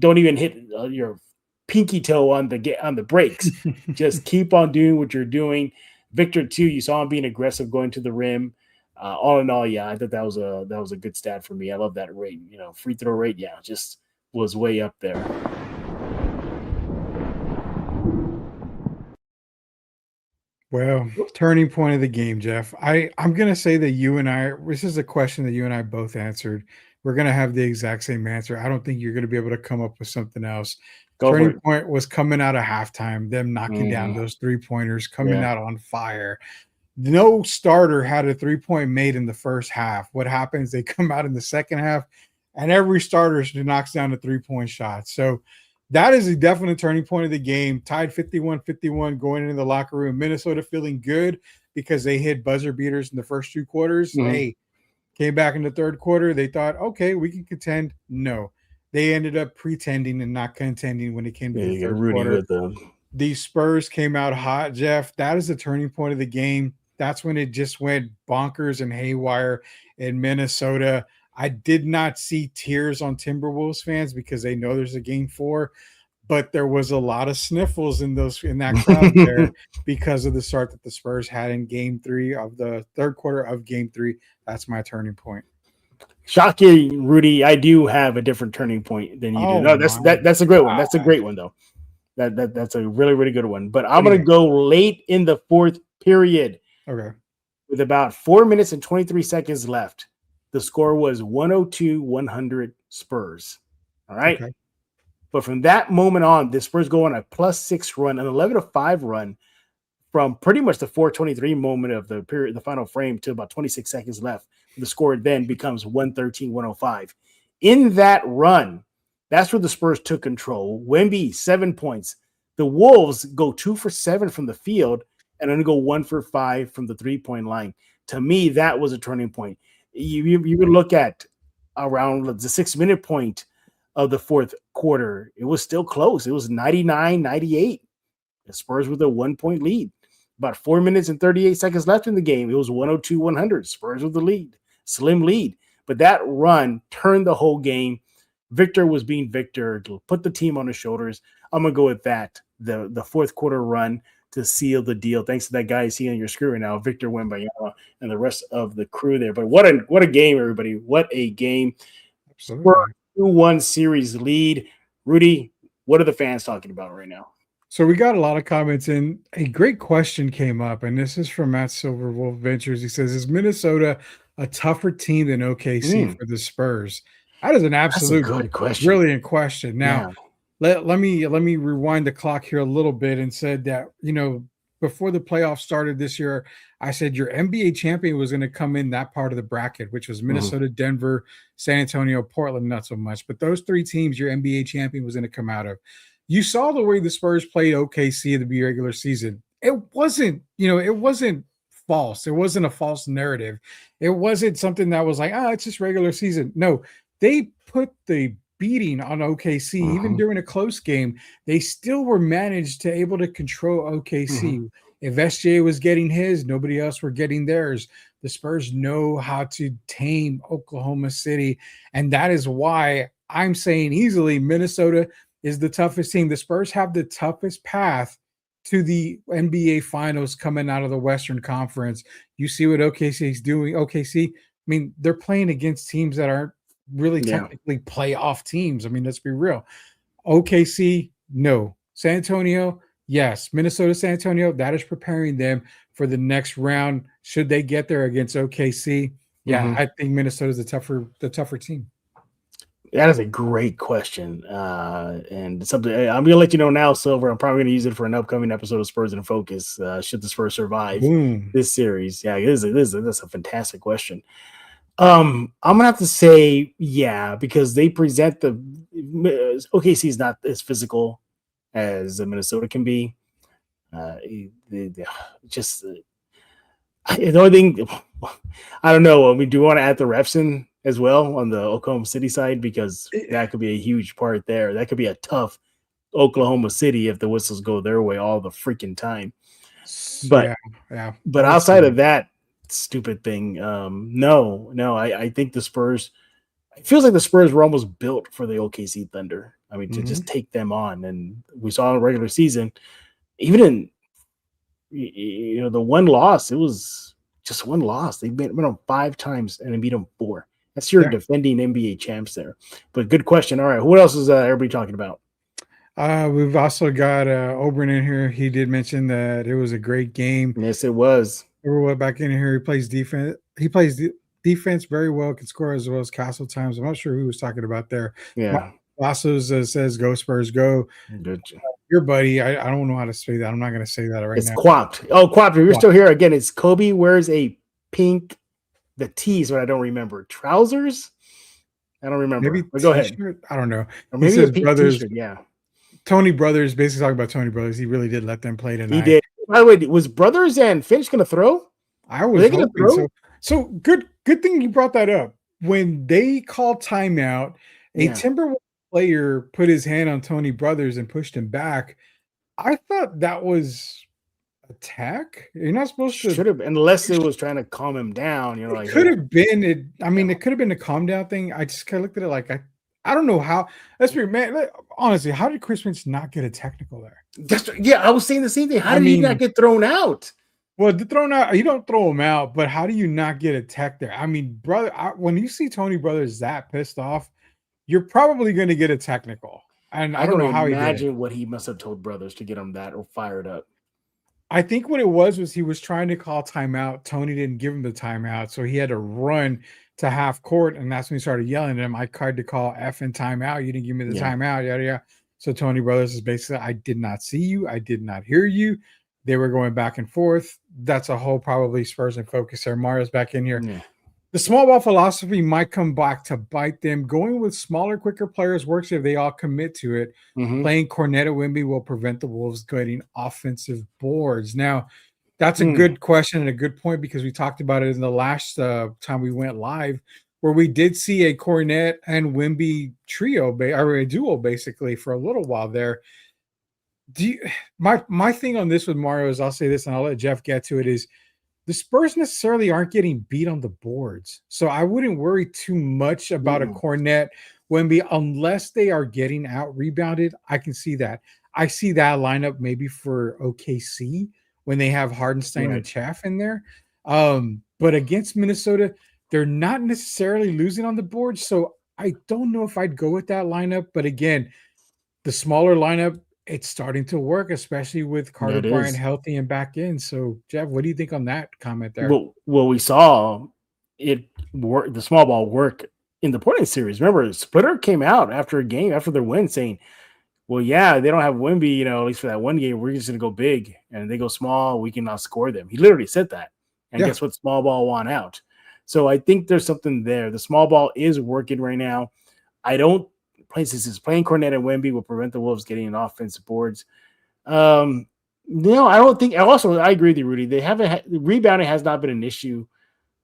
even hit your pinky toe on the brakes. Just keep on doing what you're doing. Victor too, you saw him being aggressive going to the rim. All in all, yeah, I thought that was a good stat for me. I love that rate. Free throw rate, yeah, just was way up there. Well, turning point of the game, Jeff. I'm going to say that this is a question that you and I both answered. We're going to have the exact same answer. I don't think you're going to be able to come up with something else. Turning point was coming out of halftime, them knocking down those 3-pointers, coming out on fire. No starter had a 3-point made in the first half. What happens? They come out in the second half, and every starter knocks down a 3-point shot. So that is a definite turning point of the game. Tied 51-51 going into the locker room. Minnesota feeling good because they hit buzzer beaters in the first 2 quarters. Hey, came back in the third quarter. They thought, okay, we can contend. No. They ended up pretending and not contending when it came to the third quarter. The Spurs came out hot, Jeff. That is the turning point of the game. That's when it just went bonkers and haywire in Minnesota. I did not see tears on Timberwolves fans because they know there's a game 4, but there was a lot of sniffles in that crowd there because of the start that the Spurs had in game 3 of the third quarter of game 3. That's my turning point. Shocking, Rudy. I do have a different turning point than you do. No, that's a great one. That's a great one, though. That's a really, really good one. But I'm going to go late in the fourth period. Okay. With about 4 minutes and 23 seconds left. The score was 102-100 Spurs. All right. Okay. But from that moment on, the Spurs go on a +6 run, an 11-5 run from pretty much the 4:23 moment of the period, the final frame, to about 26 seconds left. The score then becomes 113-105. In that run, that's where the Spurs took control. Wemby, 7 points. The Wolves go 2 for 7 from the field and only go 1 for 5 from the 3-point line. To me, that was a turning point. You would look at around the 6-minute point of the fourth quarter. It was still close. It was 99-98. The Spurs with a 1-point lead. About 4 minutes and 38 seconds left in the game. It was 102-100. Spurs with the lead. Slim lead. But that run turned the whole game. Victor was being Victor. Put the team on his shoulders. I'm going to go with that. The fourth quarter run to seal the deal. Thanks to that guy you see on your screen right now, Victor Wembanyama, and the rest of the crew there. But what a game, everybody. What a game. Absolutely. 2-1 series lead. Rudy, what are the fans talking about right now? So we got a lot of comments, and a great question came up, and this is from Matt Silverwolf Ventures. He says, is Minnesota a tougher team than OKC for the Spurs? That is an absolute good question. Brilliant question. Now, let me rewind the clock here a little bit and said that, before the playoffs started this year, I said your NBA champion was going to come in that part of the bracket, which was Minnesota, Denver, San Antonio, Portland, not so much. But those 3 teams, your NBA champion was going to come out of. You saw the way the Spurs played OKC in the regular season. It wasn't false. It wasn't a false narrative. It wasn't something that was like, it's just regular season. No, they put the beating on OKC, even during a close game. They still were managed to able to control OKC. If SGA was getting his, nobody else were getting theirs. The Spurs know how to tame Oklahoma City, and that is why I'm saying easily Minnesota is the toughest team. The Spurs have the toughest path to the NBA Finals coming out of the Western Conference. You see what OKC is doing. OKC, they're playing against teams that aren't really technically playoff teams. Let's be real. OKC, no. San Antonio, yes. Minnesota, San Antonio, that is preparing them for the next round. Should they get there against OKC? Yeah, I think Minnesota's the tougher team. That is a great question. And something I'm going to let you know now, Silver. I'm probably going to use it for an upcoming episode of Spurs in Focus. Should the Spurs survive this series? Yeah, that's a fantastic question. I'm going to have to say, because they present OKC is not as physical as Minnesota can be. The only thing, I don't know. Do you want to add the refs in as well on the Oklahoma City side, because that could be a huge part there. That could be a tough Oklahoma City if the whistles go their way all the freaking time. But yeah. but We'll outside see. of that stupid thing, no, I think the Spurs. It feels like the Spurs were almost built for the OKC Thunder. I mean, to just take them on, and we saw in the regular season, even in the one loss, it was just one loss. They went on 5 times and they beat them 4. That's your defending NBA champs there. But good question. All right, what else is everybody talking about? We've also got Oberyn in here. He did mention that it was a great game. Yes, it was. Everyone back in here. He plays defense. He plays defense very well. Can score as well as Castle times. I'm not sure who he was talking about there. Yeah. Also says "Go Spurs, go." Good. Your buddy. I don't know how to say that. I'm not going to say that right now. It's Quapt. Oh, Quapt. If you're still here again, it's Kobe wears a pink. The T is what I don't remember. Trousers. I don't remember. Maybe go ahead. I don't know. Or maybe a pink t-shirt. Yeah. Tony Brothers, basically talking about Tony Brothers. He really did let them play tonight. He did. By the way, was Brothers and Finch going to throw? I was hoping so. So good thing you brought that up. When they called timeout, a Timberwolves player put his hand on Tony Brothers and pushed him back. I thought that was attack. You're not supposed to. Should have, unless it was trying to calm him down. You know, it could have been. It could have been a calm down thing. I just kind of looked at it like I don't know how. Let's be man. Honestly, how did Chris Finch not get a technical there? I was saying the same thing. How did he not get thrown out? Well, thrown out, you don't throw him out, but how do you not get a tech there? I mean, brother, when you see Tony Brothers that pissed off, you're probably going to get a technical. And I don't know how he did it. Imagine what he must have told Brothers to get him that or fired up. I think what it was he was trying to call timeout. Tony didn't give him the timeout, so he had to run to half court, and that's when he started yelling at him. I tried to call effing timeout. You didn't give me the timeout, yada yada. So Tony Brothers is basically, I did not see you. I did not hear you. They were going back and forth. That's a whole probably Spurs in focus there. Mario's back in here. Yeah. The small ball philosophy might come back to bite them. Going with smaller, quicker players works if they all commit to it. Playing Cornette and Wemby will prevent the Wolves getting offensive boards. Now, that's a good question and a good point, because we talked about it in the last time we went live, where we did see a Cornette and Wemby trio, or a duo basically, for a little while there. My thing on this with Mario is, I'll say this and I'll let Jeff get to it, is the Spurs necessarily aren't getting beat on the boards. So I wouldn't worry too much about a Cornette Wemby unless they are getting out rebounded. I can see that. I see that lineup maybe for OKC when they have Hardenstein and Chaff in there. But against Minnesota, they're not necessarily losing on the board. So I don't know if I'd go with that lineup. But again, the smaller lineup, it's starting to work, especially with Carter Bryant healthy and back in. So, Jeff, what do you think on that comment there? Well, we saw it work. The small ball work in the Portland series. Remember, Splitter came out after a game, after their win, saying, well, yeah, they don't have Wemby, at least for that one game. We're just going to go big, and they go small. We can outscore them. He literally said that. And guess what? Small ball won out. So I think there's something there. The small ball is working right now. I don't playing Cornette and Wemby will prevent the Wolves getting an offensive boards. No, I don't think. I agree with you, Rudy. They haven't rebounding has not been an issue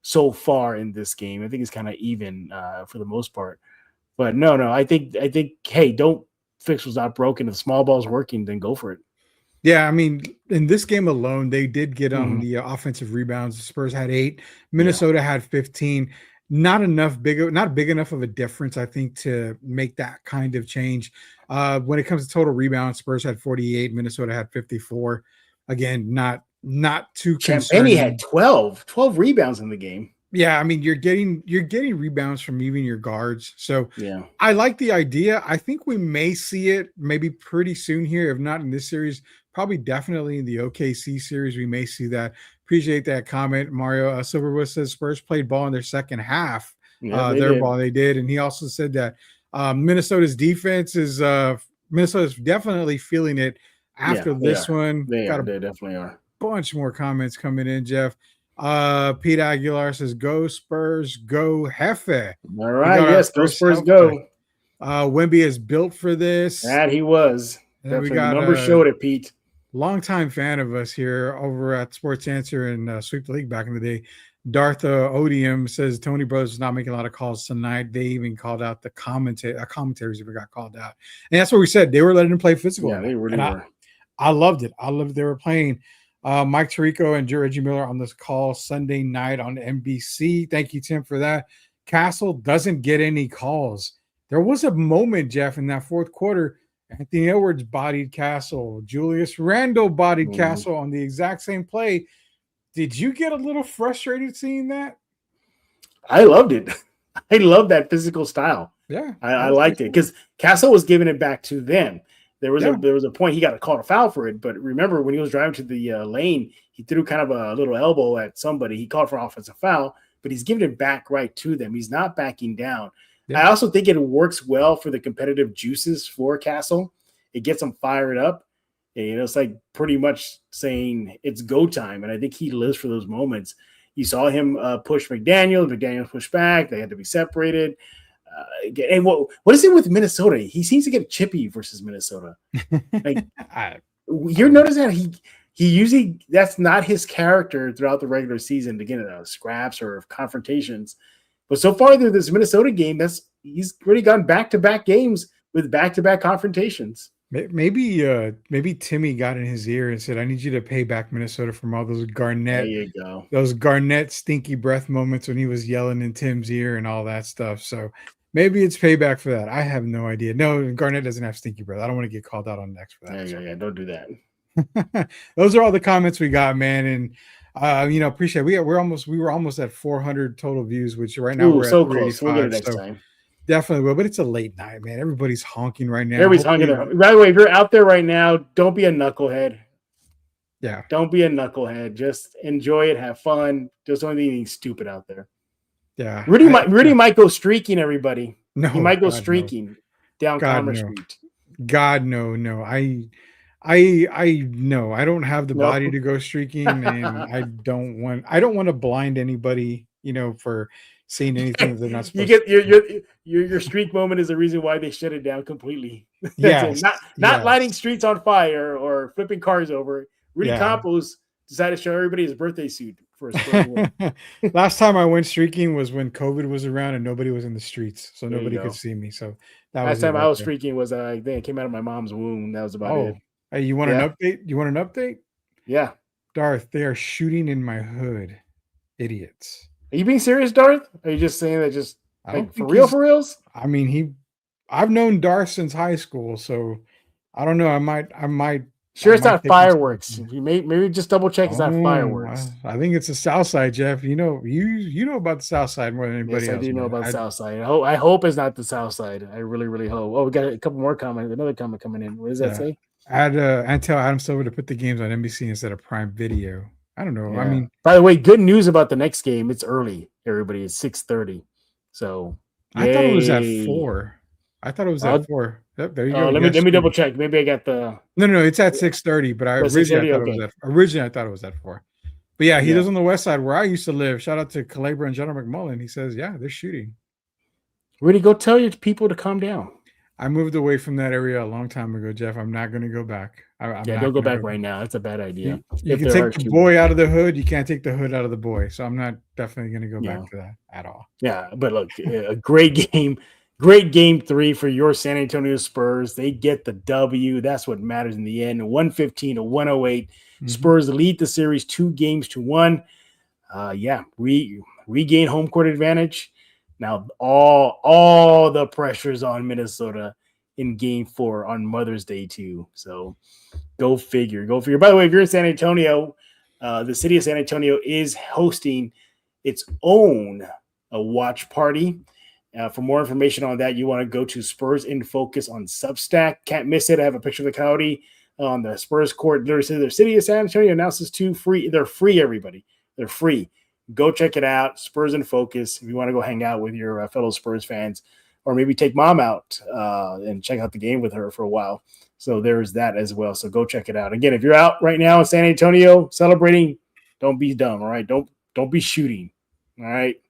so far in this game. I think it's kind of even for the most part. But no. I think. Hey, don't fix what's not broken. If the small ball's working, then go for it. Yeah, I mean, in this game alone, they did get on the offensive rebounds. The Spurs had 8. Minnesota had 15. Not big enough of a difference, I think, to make that kind of change. When it comes to total rebounds, Spurs had 48, Minnesota had 54. Again, not too concerning. Champagny had 12 rebounds in the game. Yeah, I mean, you're getting rebounds from even your guards. So I like the idea. I think we may see it maybe pretty soon here, if not in this series, probably definitely in the OKC series. We may see that. Appreciate that comment, Mario. Silverwood says Spurs played ball in their second half. Ball they did, and he also said that Minnesota's defense is Minnesota's definitely feeling it after this one. They definitely are. Bunch more comments coming in, Jeff. Pete Aguilar says, "Go Spurs, go Jefe." All right, yes, go Spurs, go. Wemby is built for this. That he was. And we got numbers showed it, Pete. Longtime fan of us here over at Sports Answer and Sweep the League back in the day. Darth Odium says Tony Brothers is not making a lot of calls tonight. They even called out the commentaries even got called out. And that's what we said. They were letting him play physical. Yeah, they really were. I loved it. I loved they were playing Mike Tirico and Reggie Miller on this call Sunday night on NBC. Thank you, Tim, for that. Castle doesn't get any calls. There was a moment, Jeff, in that fourth quarter. Anthony Edwards bodied Castle. Julius Randle bodied Castle on the exact same play. Did you get a little frustrated seeing that? I loved it. I love that physical style. Yeah, I liked it because Castle was giving it back to them. There was a point he got a call to foul for it, but remember when he was driving to the lane, he threw kind of a little elbow at somebody. He called for offensive foul, but he's giving it back right to them. He's not backing down. Yeah. I also think it works well for the competitive juices for Castle. It gets them fired up. And, it's like pretty much saying it's go time, and I think he lives for those moments. You saw him push McDaniel. McDaniel pushed back. They had to be separated. And what is it with Minnesota? He seems to get chippy versus Minnesota. Like you're noticing that he usually that's not his character throughout the regular season to get into scraps or confrontations. But so far through this Minnesota game, he's already gone back-to-back games with back-to-back confrontations. Maybe Timmy got in his ear and said, "I need you to pay back Minnesota from all those Garnett stinky breath moments when he was yelling in Tim's ear and all that stuff." So maybe it's payback for that. I have no idea. No, Garnett doesn't have stinky breath. I don't want to get called out on next for that. Yeah, don't do that. Those are all the comments we got, man, and appreciate it. We were almost at 400 total views, which right now we're so at close. We'll get it next time. Definitely will, but it's a late night, man. Everybody's honking right now. Everybody's honking. By the way, if you're out there right now, don't be a knucklehead. Yeah. Don't be a knucklehead. Just enjoy it. Have fun. Just don't do anything stupid out there. Yeah. Rudy might go streaking, everybody. No. He might go streaking down Commerce Street. God, no. I no. I don't have the body to go streaking, and I don't want to blind anybody, for seeing anything that they're not supposed to. Your streak moment is the reason why they shut it down completely. Yes. Not lighting streets on fire or flipping cars over. Rudy Campos decided to show everybody his birthday suit for a Spurs win. Last time I went streaking was when COVID was around and nobody was in the streets, so nobody could see me. So last time I was streaking was I came out of my mom's womb. That was about it. Hey, you want an update? You want an update? Yeah. Darth, they are shooting in my hood. Idiots. Are you being serious, Darth? Or are you just saying that just like for reals? I mean, I've known Darth since high school, so I don't know. I might. Sure, it's not fireworks. You maybe just double check it's not fireworks. I think it's the South Side, Jeff. You know about the South Side more than anybody else. I do know about the South Side. I hope it's not the South Side. I really, really hope. Oh, we got a couple more comments. Another comment coming in. What does that say? And tell Adam Silver to put the games on NBC instead of Prime Video. I don't know. Yeah. I mean, by the way, good news about the next game. It's early. Everybody, it's 6:30. So I thought it was at 4. I thought it was at 4. Yep, there you go. Let me double check. Maybe I got the. No. It's at 6:30. But originally I thought it was at 4. But yeah, he lives on the west side where I used to live. Shout out to Calabria and General McMullen. He says, yeah, they're shooting. Rudy, go tell your people to calm down. I moved away from that area a long time ago, Jeff. I'm not going to go back. Don't go back right now. That's a bad idea. You can take the boy out of the hood. You can't take the hood out of the boy. So I'm not definitely going to go back to that at all. Yeah, but look, a great game. Great game 3 for your San Antonio Spurs. They get the W. That's what matters in the end. 115-108. Mm-hmm. Spurs lead the series 2-1. Regain home court advantage. Now all the pressure's on Minnesota in game 4 on Mother's Day too. So go figure. By the way, if you're in San Antonio, the city of San Antonio is hosting its own watch party. For more information on that, you want to go to Spurs in Focus on Substack. Can't miss it. I have a picture of the Coyote on the Spurs court. Their city of San Antonio announces 2 free. They're free, everybody. They're free. Go check it out. Spurs in Focus. If you want to go hang out with your fellow Spurs fans, or maybe take mom out and check out the game with her for a while. So there's that as well. So go check it out. Again, if you're out right now in San Antonio celebrating, don't be dumb. All right. Don't be shooting. All right.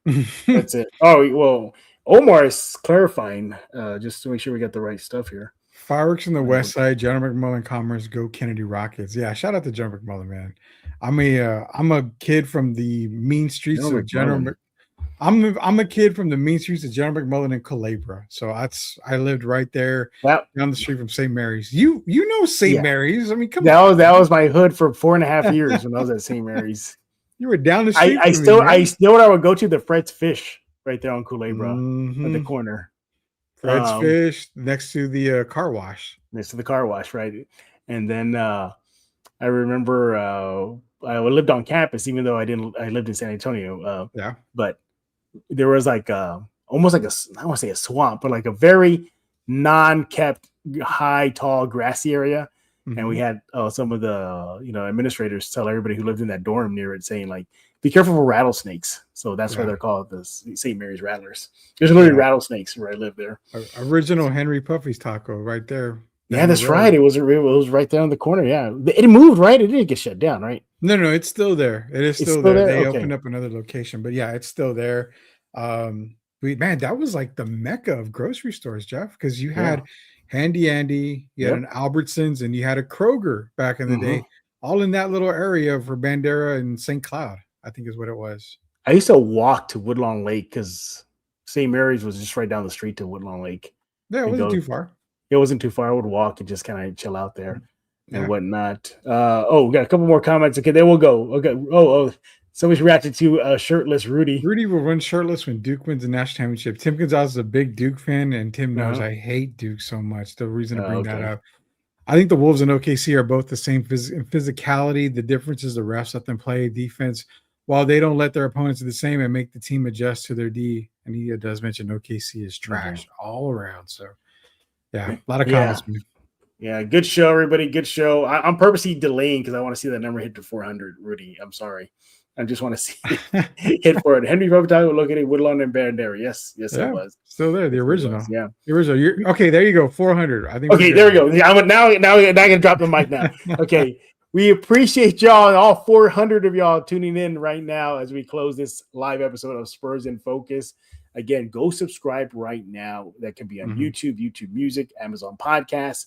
That's it. Oh, well, Omar is clarifying just to make sure we got the right stuff here. Fireworks in the West Side, John McMullen Commerce, go Kennedy Rockets. Yeah, shout out to John McMullen, man. I'm a kid from the mean streets of General. I'm a kid from the mean streets of General McMullen and Culebra. So I lived right there down the street from St. Mary's. You know St. Mary's. I mean, come on. That was my hood for 4.5 years when I was at St. Mary's. You were down the street. I would go to the Fred's Fish right there on Culebra at the corner. Fred's Fish next to the car wash. Next to the car wash, right? And then I remember I lived on campus, even though I lived in San Antonio. But there was like almost like I don't want to say a swamp, but like a very non-kept, high, tall, grassy area. And we had some of the administrators tell everybody who lived in that dorm near it, saying like, "Be careful for rattlesnakes." So that's why they're called the St. Mary's Rattlers. There's literally rattlesnakes where I live there. Original Henry Puffy's Taco right there. Yeah, that's right. It was right there on the corner. Yeah, it moved, right? It didn't get shut down, right? No, it's still there. It is still there. They opened up another location, but yeah, it's still there. That was like the mecca of grocery stores, Jeff, because you had Handy Andy, you had an Albertsons, and you had a Kroger back in the day, all in that little area for Bandera and St. Cloud, I think is what it was. I used to walk to Woodlawn Lake because St. Mary's was just right down the street to Woodlawn Lake. Yeah, it wasn't too far. It wasn't too far. I would walk and just kind of chill out there and whatnot. We got a couple more comments. Okay, there we'll go. Okay. Somebody's reacted to shirtless Rudy. Rudy will run shirtless when Duke wins the national championship. Tim Gonzalez is a big Duke fan, and Tim knows I hate Duke so much. The reason to bring that up. I think the Wolves and OKC are both the same physicality. The difference is the refs let them play defense while they don't let their opponents do the same and make the team adjust to their D. And he does mention OKC is trash all around. So, yeah, a lot of comments. Yeah, good show, everybody. Good show. I'm purposely delaying because I want to see that number hit to 400, Rudy. I'm sorry. I just want to see hit for it. Henry Robitaille, look at it, Woodlawn and Bandera. Yes, it was. Still there, the original. The original. Okay, there you go, 400. I think. Okay, there we go. I'm now I can drop the mic now. Okay, we appreciate y'all, all 400 of y'all tuning in right now as we close this live episode of Spurs in Focus. Again, go subscribe right now. That can be on YouTube, YouTube Music, Amazon Podcasts,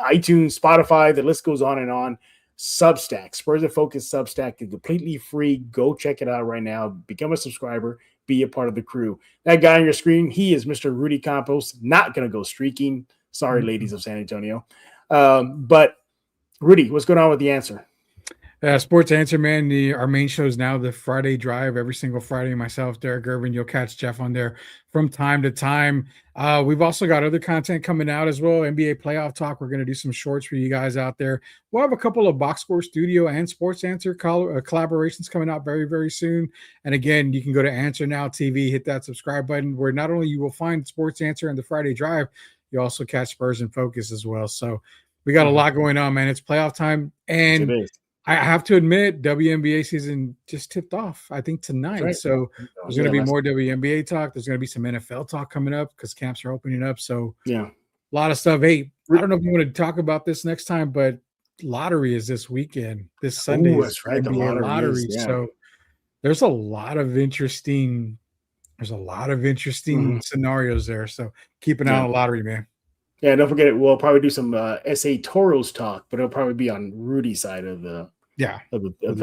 iTunes, Spotify. The list goes on and on. Substack, Spurs in Focus Substack is completely free. Go check it out right now. Become a subscriber. Be a part of the crew. That guy on your screen, he is Mr. Rudy Campos. Not going to go streaking. Sorry, ladies of San Antonio. But Rudy, what's going on with the answer? Sports Answer, man. Our main show is now the Friday Drive. Every single Friday, myself, Derek Irvin, you'll catch Jeff on there from time to time. We've also got other content coming out as well. NBA playoff talk. We're going to do some shorts for you guys out there. We'll have a couple of Box Score Studio and Sports Answer collaborations coming out very, very soon. And again, you can go to Answer Now TV, hit that subscribe button, where not only you will find Sports Answer and the Friday Drive, you also catch Spurs in Focus as well. So we got a lot going on, man. It's playoff time. And I have to admit, WNBA season just tipped off, I think, tonight. Right. So there's going to be more WNBA talk. There's going to be some NFL talk coming up because camps are opening up. So a lot of stuff. Hey, I don't know if you want to talk about this next time, but lottery is this weekend. This Sunday is right. The lottery. So there's a lot of interesting scenarios there. So keep an eye on the lottery, man. Yeah, don't forget, we'll probably do some SA Toros talk, but it'll probably be on Rudy's side of the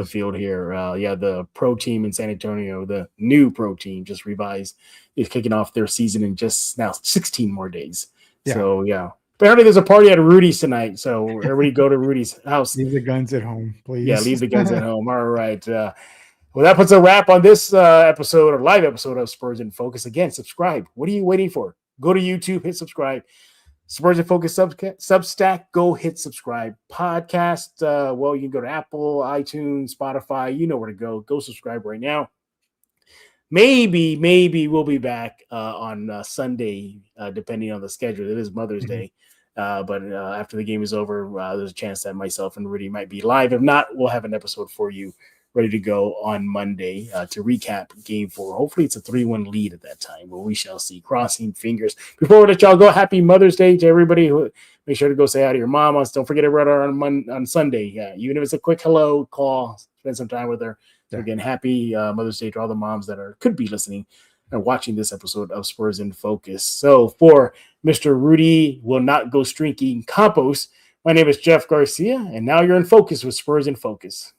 field here. The pro team in San Antonio, the new pro team, just revised, is kicking off their season in just now 16 more days. Yeah. So, apparently there's a party at Rudy's tonight, so everybody go to Rudy's house. Leave the guns at home, please. Yeah, leave the guns at home. All right. Well, that puts a wrap on this episode or live episode of Spurs in Focus. Again, subscribe. What are you waiting for? Go to YouTube, hit subscribe. Spurs in Focus Substack, go hit subscribe. Podcast, you can go to Apple, iTunes, Spotify. You know where to go. Go subscribe right now. Maybe we'll be back on Sunday, depending on the schedule. It is Mother's Day. But after the game is over, there's a chance that myself and Rudy might be live. If not, we'll have an episode for you ready to go on Monday to recap Game 4. Hopefully it's a 3-1 lead at that time, but we shall see. Crossing fingers. Before we let y'all go, happy Mother's Day to everybody. Make sure to go say hi to your mom. Don't forget to run her on Sunday. Yeah, even if it's a quick hello, call, spend some time with her. So again, happy Mother's Day to all the moms that could be listening. and watching this episode of Spurs in Focus. So for Mr. Rudy will not go streaking Campos, my name is Jeff Garcia, and now you're in focus with Spurs in Focus.